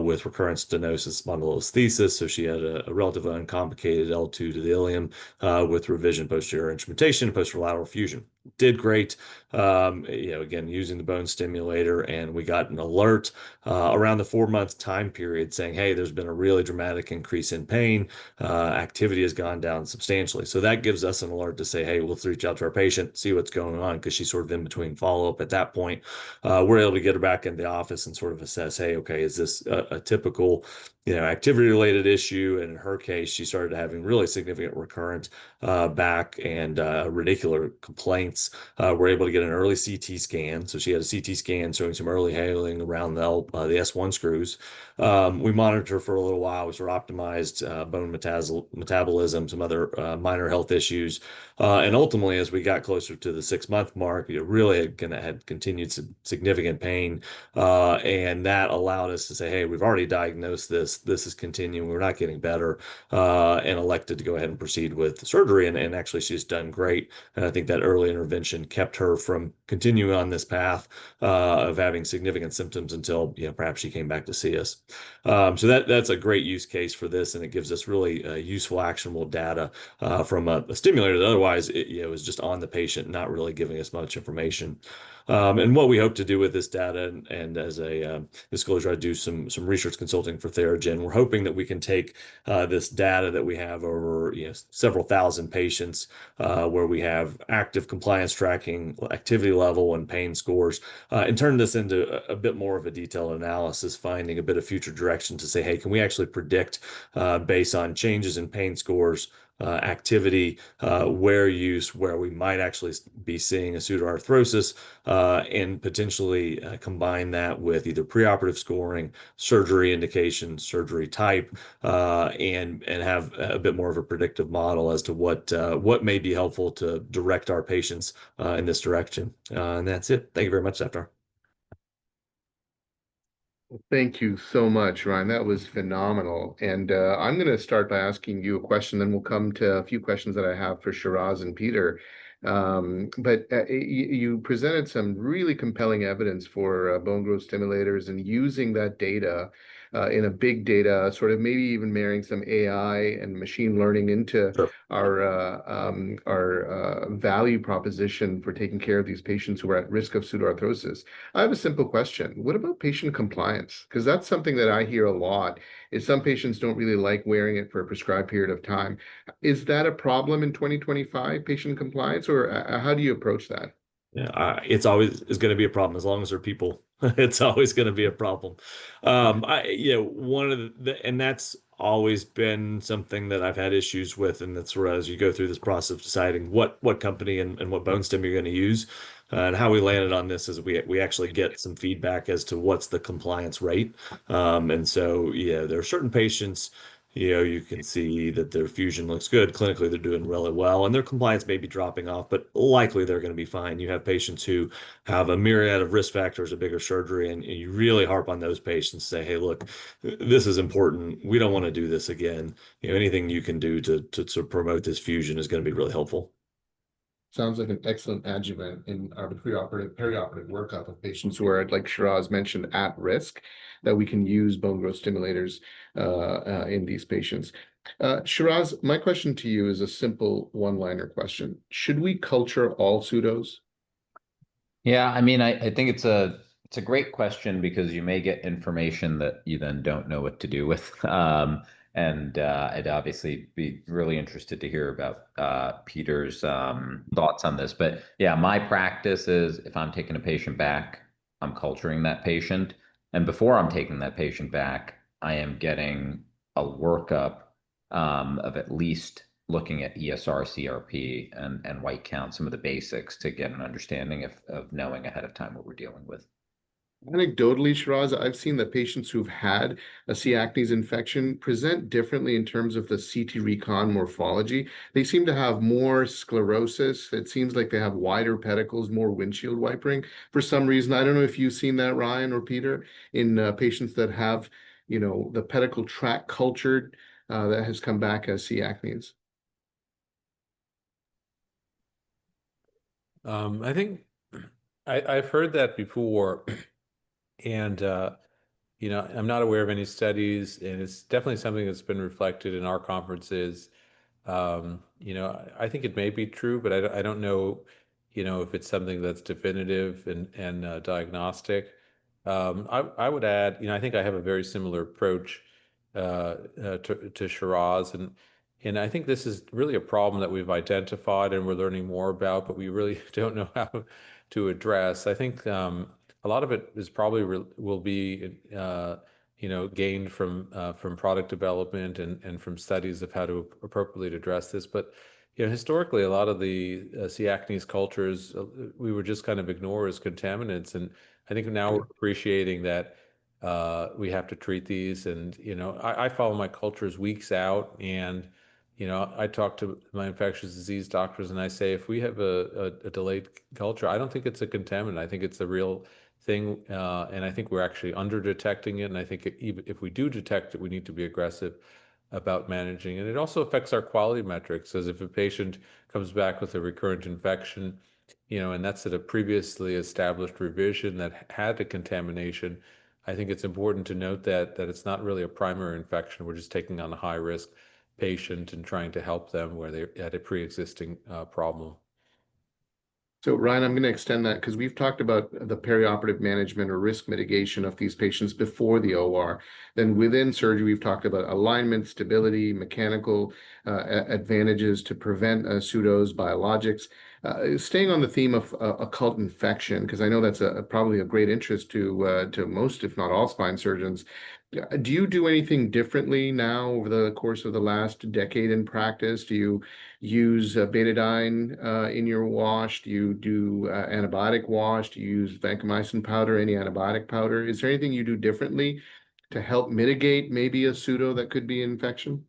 with recurrent stenosis spondylolisthesis. So she had a relatively uncomplicated L2 to the ilium with revision posterior instrumentation, posterolateral fusion. Did great, again, using the bone stimulator, and we got an alert around the 4-month time period saying, hey, there's been a really dramatic increase in pain. Activity has gone down substantially. So that gives us an alert to say, hey, let's reach out to our patient, see what's going on, because she's sort of in between follow-up at that point. We're able to get her back in the office and sort of assess, hey, okay, is this a typical activity-related issue. And in her case, she started having really significant recurrent back and radicular complaints. We're able to get an early CT scan. So she had a CT scan showing some early healing around the S1 screws. We monitored her for a little while. We sort of optimized bone metabolism, some other minor health issues. And ultimately, as we got closer to the 6-month mark, really had continued significant pain. And that allowed us to say, hey, we've already diagnosed this. This is continuing. We're not getting better, and elected to go ahead and proceed with the surgery. And actually, she's done great. And I think that early intervention kept her from continuing on this path of having significant symptoms until, perhaps she came back to see us. So that's a great use case for this, and it gives us really useful, actionable data from a stimulator that otherwise it was just on the patient, not really giving us much information. And what we hope to do with this data, and as a disclosure, I do some research consulting for Theragen. We're hoping that we can take this data that we have over several thousand patients, where we have active compliance tracking, activity level, and pain scores, and turn this into a bit more of a detailed analysis, finding a bit of future direction to say, hey, can we actually predict based on changes in pain scores, activity, wear use, where we might actually be seeing a pseudoarthrosis, and potentially combine that with either preoperative scoring, surgery indication, surgery type, and have a bit more of a predictive model as to what may be helpful to direct our patients in this direction. And that's it. Thank you very much, Dr. Thank you so much, Ryan. That was phenomenal. And I'm going to start by asking you a question, then we'll come to a few questions that I have for Shiraz and Peter. But you presented some really compelling evidence for bone growth stimulators and using that data in a big data, sort of maybe even marrying some AI and machine learning into Sure. our value proposition for taking care of these patients who are at risk of pseudoarthrosis. I have a simple question. What about patient compliance? Because that's something that I hear a lot, is some patients don't really like wearing it for a prescribed period of time. Is that a problem in 2025, patient compliance, or how do you approach that? Yeah, it's always is going to be a problem as long as there are people. It's always going to be a problem. One of and that's always been something that I've had issues with, and that's where as you go through this process of deciding what company and what bone stem you're going to use, and how we landed on this is we actually get some feedback as to what's the compliance rate, and so there are certain patients. You can see that their fusion looks good. Clinically, they're doing really well, and their compliance may be dropping off, but likely they're going to be fine. You have patients who have a myriad of risk factors, a bigger surgery, and you really harp on those patients, say, hey, look, this is important. We don't want to do this again. Anything you can do to promote this fusion is going to be really helpful. Sounds like an excellent adjuvant in our perioperative workup of patients who are, like Shiraz mentioned, at risk, that we can use bone growth stimulators in these patients. Shiraz, my question to you is a simple one-liner question. Should we culture all pseudos? Yeah, I mean, I think it's a great question because you may get information that you then don't know what to do with. And I'd obviously be really interested to hear about Peter's thoughts on this. But yeah, my practice is if I'm taking a patient back, I'm culturing that patient. And before I'm taking that patient back, I am getting a workup of at least looking at ESR, CRP, and white count, some of the basics to get an understanding of knowing ahead of time what we're dealing with. Anecdotally, Shiraz, I've seen that patients who've had a C. acnes infection present differently in terms of the CT recon morphology. They seem to have more sclerosis. It seems like they have wider pedicles, more windshield wipering for some reason. I don't know if you've seen that, Ryan or Peter, in patients that have, the pedicle tract cultured that has come back as C. acnes. I think I've heard that before, and I'm not aware of any studies, and it's definitely something that's been reflected in our conferences. I think it may be true, but I don't know, if it's something that's definitive and diagnostic. I would add, I think I have a very similar approach to Shiraz, and I think this is really a problem that we've identified and we're learning more about, but we really don't know how to address. I think a lot of it is probably will be gained from product development and from studies of how to appropriately address this. But historically, a lot of the C. acnes cultures we were just kind of ignore as contaminants, and I think now we're appreciating that we have to treat these. And I follow my cultures weeks out, and I talk to my infectious disease doctors, and I say if we have a delayed culture, I don't think it's a contaminant. I think it's a real thing, and I think we're actually under detecting it. And I think even if we do detect it, we need to be aggressive about managing. And it also affects our quality metrics, as if a patient comes back with a recurrent infection, and that's at a previously established revision that had a contamination. I think it's important to note that it's not really a primary infection. We're just taking on a high risk patient and trying to help them where they had a pre-existing problem. So Ryan, I'm going to extend that because we've talked about the perioperative management or risk mitigation of these patients before the OR. Then within surgery, we've talked about alignment, stability, mechanical advantages to prevent pseudos, biologics. Staying on the theme of occult infection, because I know that's probably a great interest to most, if not all, spine surgeons. Do you do anything differently now over the course of the last decade in practice? Do you use betadine in your wash? Do you do antibiotic wash? Do you use vancomycin powder, any antibiotic powder? Is there anything you do differently to help mitigate maybe a pseudo that could be infection?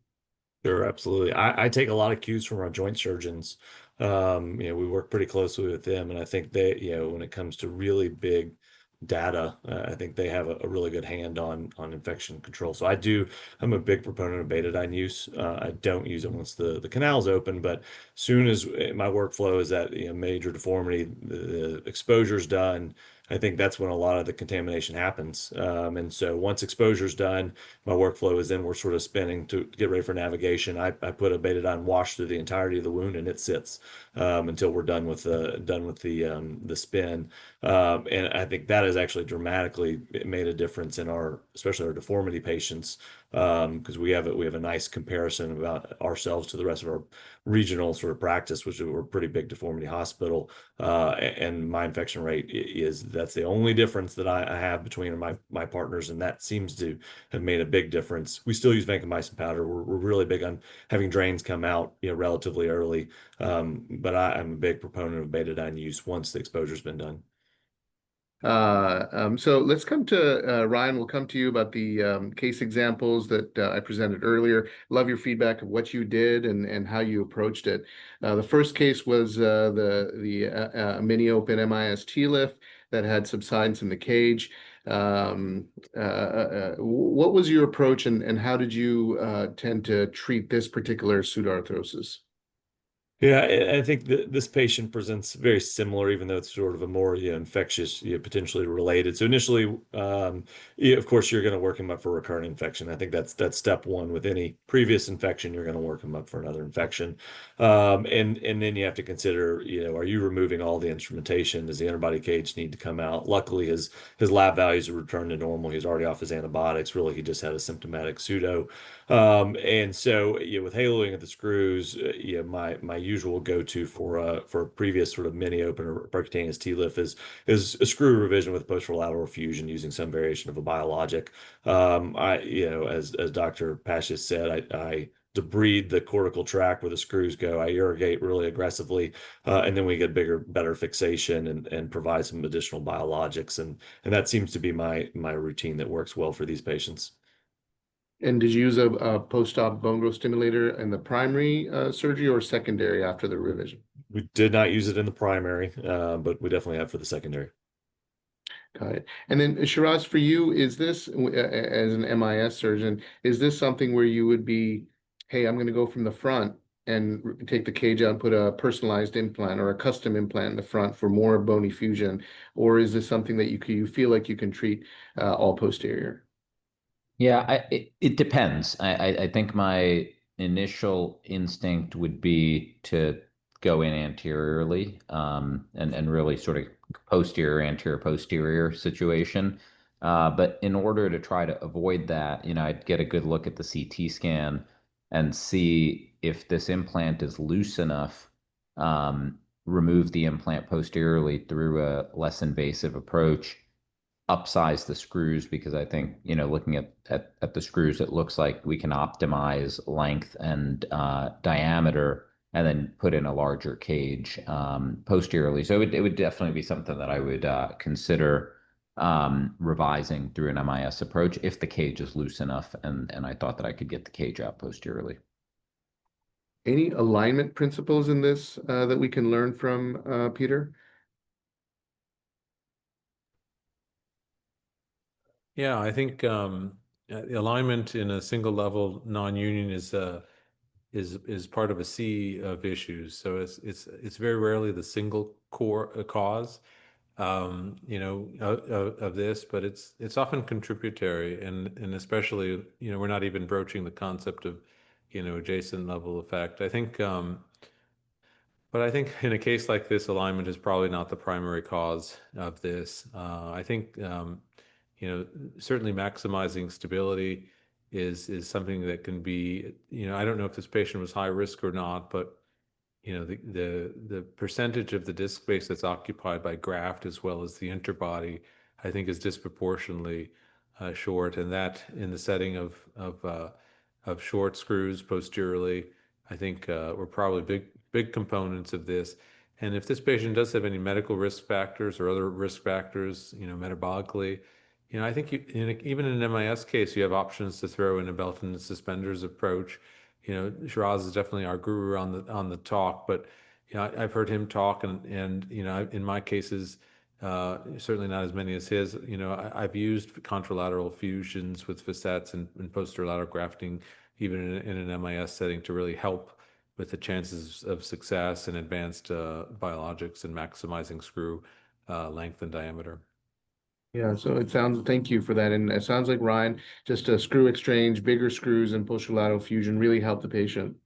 Sure, absolutely. I take a lot of cues from our joint surgeons. We work pretty closely with them, and I think they, when it comes to really big data, I think they have a really good hand on infection control. So I'm a big proponent of betadine use. I don't use it once the canal's open, but soon as my workflow is that major deformity, the exposure's done. I think that's when a lot of the contamination happens. And so once exposure's done, my workflow is then we're sort of spinning to get ready for navigation. I put a betadine wash through the entirety of the wound, and it sits until we're done with the spin. And I think that has actually dramatically made a difference in especially our deformity patients, because we have a nice comparison about ourselves to the rest of our regional sort of practice, which we're a pretty big deformity hospital. And my infection rate that's the only difference that I have between my partners, and that seems to have made a big difference. We still use vancomycin powder. We're really big on having drains come out, relatively early. But I'm a big proponent of betadine use once the exposure's been done. So let's come to Ryan. We'll come to you about the case examples that I presented earlier. Love your feedback of what you did and how you approached it. The first case was the mini open MIS lift that had subsidence in the cage. What was your approach and how did you tend to treat this particular pseudoarthrosis? Yeah, I think that this patient presents very similar, even though it's sort of a more, infectious, potentially related. So initially, of course, you're going to work him up for recurrent infection. I think that's step one. With any previous infection, you're going to work him up for another infection, and then you have to consider, are you removing all the instrumentation? Does the interbody cage need to come out? Luckily, his lab values have returned to normal. He's already off his antibiotics. Really, he just had a symptomatic pseudo. And so, with haloing of the screws, my usual go-to for a previous sort of mini open or percutaneous T-lift is a screw revision with posterolateral fusion using some variation of a biologic. As Dr. Pashis said, I debride the cortical tract where the screws go. I irrigate really aggressively, and then we get better fixation and provide some additional biologics, and that seems to be my routine that works well for these patients. And did you use a post-op bone growth stimulator in the primary surgery or secondary after the revision? We did not use it in the primary, but we definitely have for the secondary. Got it. And then Shiraz, for you, is this as an MIS surgeon, is this something where you would be, hey, I'm going to go from the front and take the cage out and put a personalized implant or a custom implant in the front for more bony fusion, or is this something that you feel like you can treat all posterior? Yeah, it depends. I think my initial instinct would be to go in anteriorly, and really sort of posterior, anterior, posterior situation. But in order to try to avoid that, I'd get a good look at the CT scan and see if this implant is loose enough, remove the implant posteriorly through a less invasive approach, upsize the screws because I think, looking at the screws, it looks like we can optimize length and diameter and then put in a larger cage posteriorly. So it would definitely be something that I would consider revising through an MIS approach if the cage is loose enough and I thought that I could get the cage out posteriorly. Any alignment principles in this that we can learn from Peter? Yeah, I think alignment in a single level non-union is part of a sea of issues. So it's very rarely the single core cause, of this, but it's often contributory, and especially, we're not even broaching the concept of, adjacent level effect. But I think in a case like this, alignment is probably not the primary cause of this. I think, certainly maximizing stability is something that can be, I don't know if this patient was high risk or not, but the percentage of the disc space that's occupied by graft as well as the interbody, I think, is disproportionately short, and that in the setting of short screws posteriorly, I think were probably big components of this. And if this patient does have any medical risk factors or other risk factors, metabolically, I think even in an MIS case, you have options to throw in a belt and suspenders approach. Shiraz is definitely our guru on the talk, but I've heard him talk, and in my cases, certainly not as many as his. I've used contralateral fusions with facets and posterolateral grafting, even in an MIS setting, to really help with the chances of success in advanced biologics and maximizing screw length and diameter. Yeah, so thank you for that. And it sounds like Ryan, just a screw exchange, bigger screws and posterolateral fusion really helped the patient.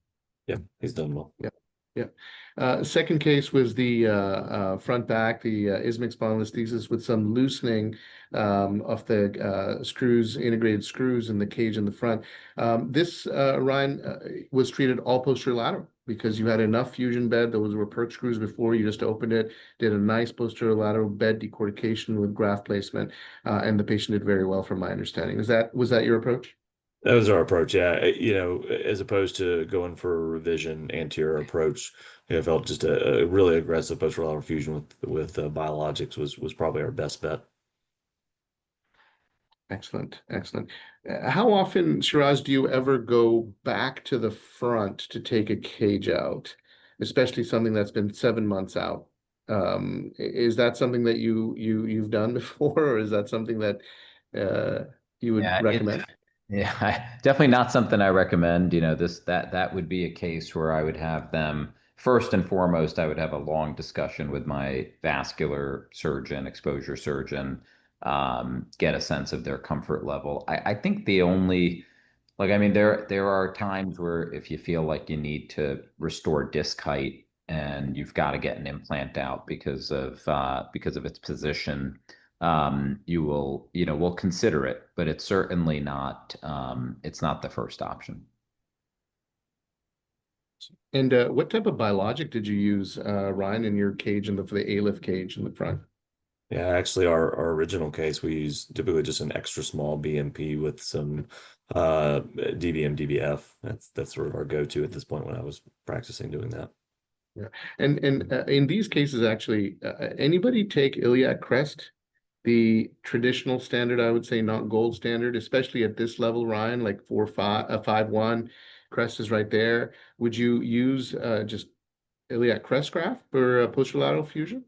Yeah, he's done well. Yeah. Yeah. Second case was the front back, the isthmic spondylolisthesis with some loosening of the screws, integrated screws in the cage in the front. This, Ryan, was treated all posterolateral because you had enough fusion bed. Those were perk screws before. You just opened it, did a nice posterolateral bed decortication with graft placement, and the patient did very well from my understanding. Was that your approach? That was our approach, yeah. As opposed to going for a revision anterior approach, I felt just a really aggressive posterolateral fusion with biologics was probably our best bet. Excellent, excellent. How often, Shiraz, do you ever go back to the front to take a cage out, especially something that's been 7 months out? Is that something that you've done before, or is that something that you would Yeah, recommend? yeah, definitely not something I recommend. That would be a case where I would have them first and foremost, I would have a long discussion with my vascular surgeon, exposure surgeon, get a sense of their comfort level. I think the only like, I mean, there are times where if you feel like you need to restore disc height and you've got to get an implant out because of its position, we'll consider it, but it's certainly not it's not the first option. And what type of biologic did you use, Ryan, in your cage for the ALIF cage in the front? Yeah, actually, our original case, we use typically just an extra small BMP with some DBM, DBF. That's sort of our go-to at this point when I was practicing doing that. Yeah, and in these cases, actually, anybody take iliac crest, the traditional standard, I would say, not gold standard, especially at this level, Ryan, like 4.5, 5.1, crest is right there. Would you use just iliac crest graft for posterolateral fusion?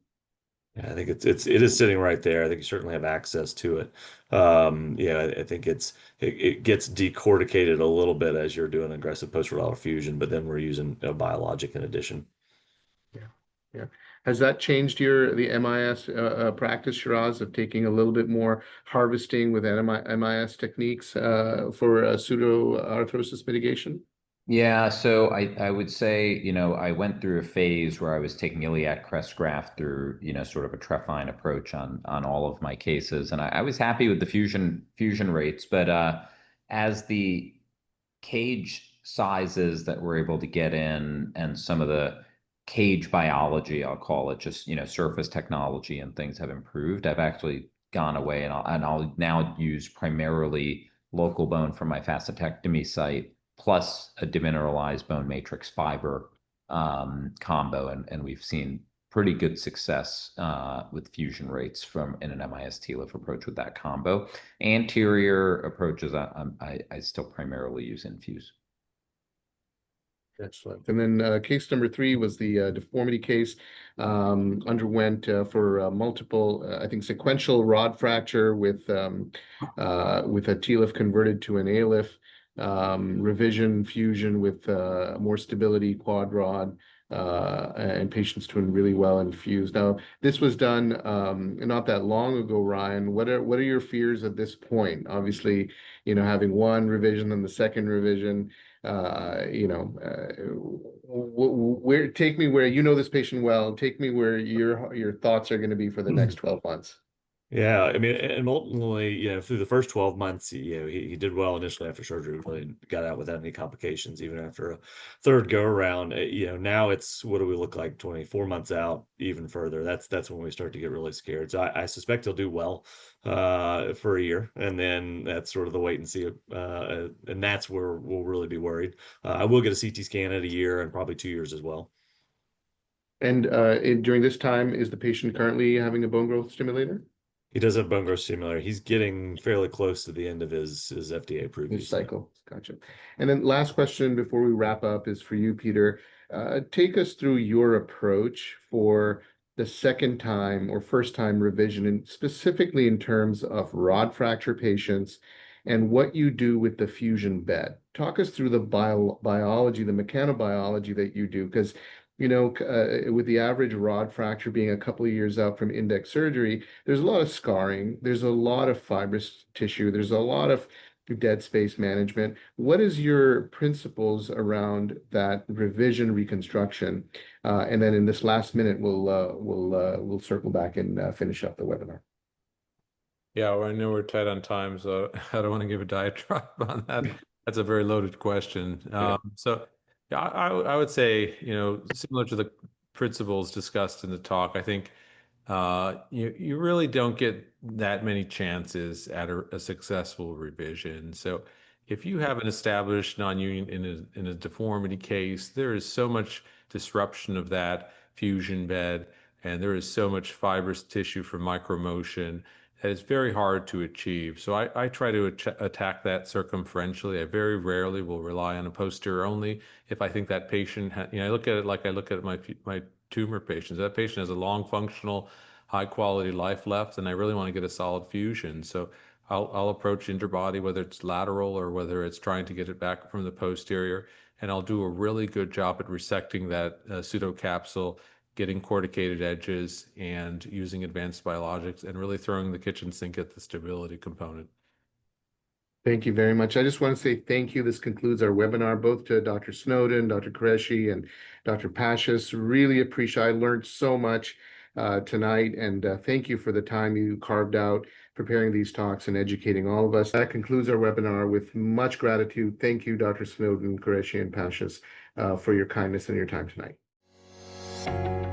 Yeah, I think it is sitting right there. I think you certainly have access to it. Yeah, I think it gets decorticated a little bit as you're doing aggressive posterolateral fusion, but then we're using a biologic in addition. Yeah, yeah. Has that changed the MIS practice, Shiraz, of taking a little bit more harvesting with MIS techniques for pseudo arthrosis mitigation? Yeah, so I would say, I went through a phase where I was taking iliac crest graft through, sort of a trephine approach on all of my cases, and I was happy with the fusion rates, but as the cage sizes that we're able to get in and some of the cage biology, I'll call it, just, surface technology and things have improved, I've actually gone away, and I'll now use primarily local bone for my facetectomy site, plus a demineralized bone matrix fiber combo, and we've seen pretty good success with fusion rates from in an MIS TLIF approach with that combo. Anterior approaches, I still primarily use infuse. Excellent. And then case number 3 was the deformity case. Underwent for multiple, I think, sequential rod fracture with a TLIF converted to an ALIF, revision fusion with more stability quad rod, and patients doing really well infused. Now, this was done not that long ago, Ryan. What are your fears at this point? Obviously, having one revision and the second revision. Where take me where you know this patient well. Take me where your thoughts are going to be for the next 12 months. Yeah, I mean, and ultimately, through the first 12 months, he did well initially after surgery, really got out without any complications, even after a third go around. Now it's what do we look like 24 months out, even further? That's when we start to get really scared. So I suspect he'll do well for a year, and then that's sort of the wait and see, and that's where we'll really be worried. I will get a CT scan at a year and probably 2 years as well. And during this time, is the patient currently having a bone growth stimulator? He does have bone growth stimulator. He's getting fairly close to the end of his FDA approved His cycle. Gotcha. And then last question before we wrap up is for you, Peter. Take us through your approach for the second time or first time revision, and specifically in terms of rod fracture patients and what you do with the fusion bed. Talk us through the biology, the mechanobiology that you do, because with the average rod fracture being a couple of years out from index surgery, there's a lot of scarring, there's a lot of fibrous tissue, there's a lot of dead space management. What is your principles around that revision reconstruction? And then in this last minute, we'll circle back and finish up the webinar. Yeah, well, I know we're tight on time, so I don't want to give a diatribe on that. That's a very loaded question. Yeah. So yeah, I would say, similar to the principles discussed in the talk, I think you really don't get that many chances at a successful revision. So if you have an established non-union in a deformity case, there is so much disruption of that fusion bed, and there is so much fibrous tissue from micromotion that it's very hard to achieve. So I try to attack that circumferentially. I very rarely will rely on a posterior only if I think that patient, I look at it like I look at my tumor patients. That patient has a long functional, high quality life left, and I really want to get a solid fusion. So I'll approach interbody, whether it's lateral or whether it's trying to get it back from the posterior, and I'll do a really good job at resecting that pseudocapsule, getting corticated edges, and using advanced biologics, and really throwing the kitchen sink at the stability component. Thank you very much. I just want to say thank you. This concludes our webinar, both to Dr. Snowden, Dr. Qureshi, and Dr. Pashis. Really appreciate, I learned so much tonight, and thank you for the time you carved out preparing these talks and educating all of us. That concludes our webinar. With much gratitude. Thank you, Dr. Snowden, Qureshi, and Pashis, for your kindness and your time tonight.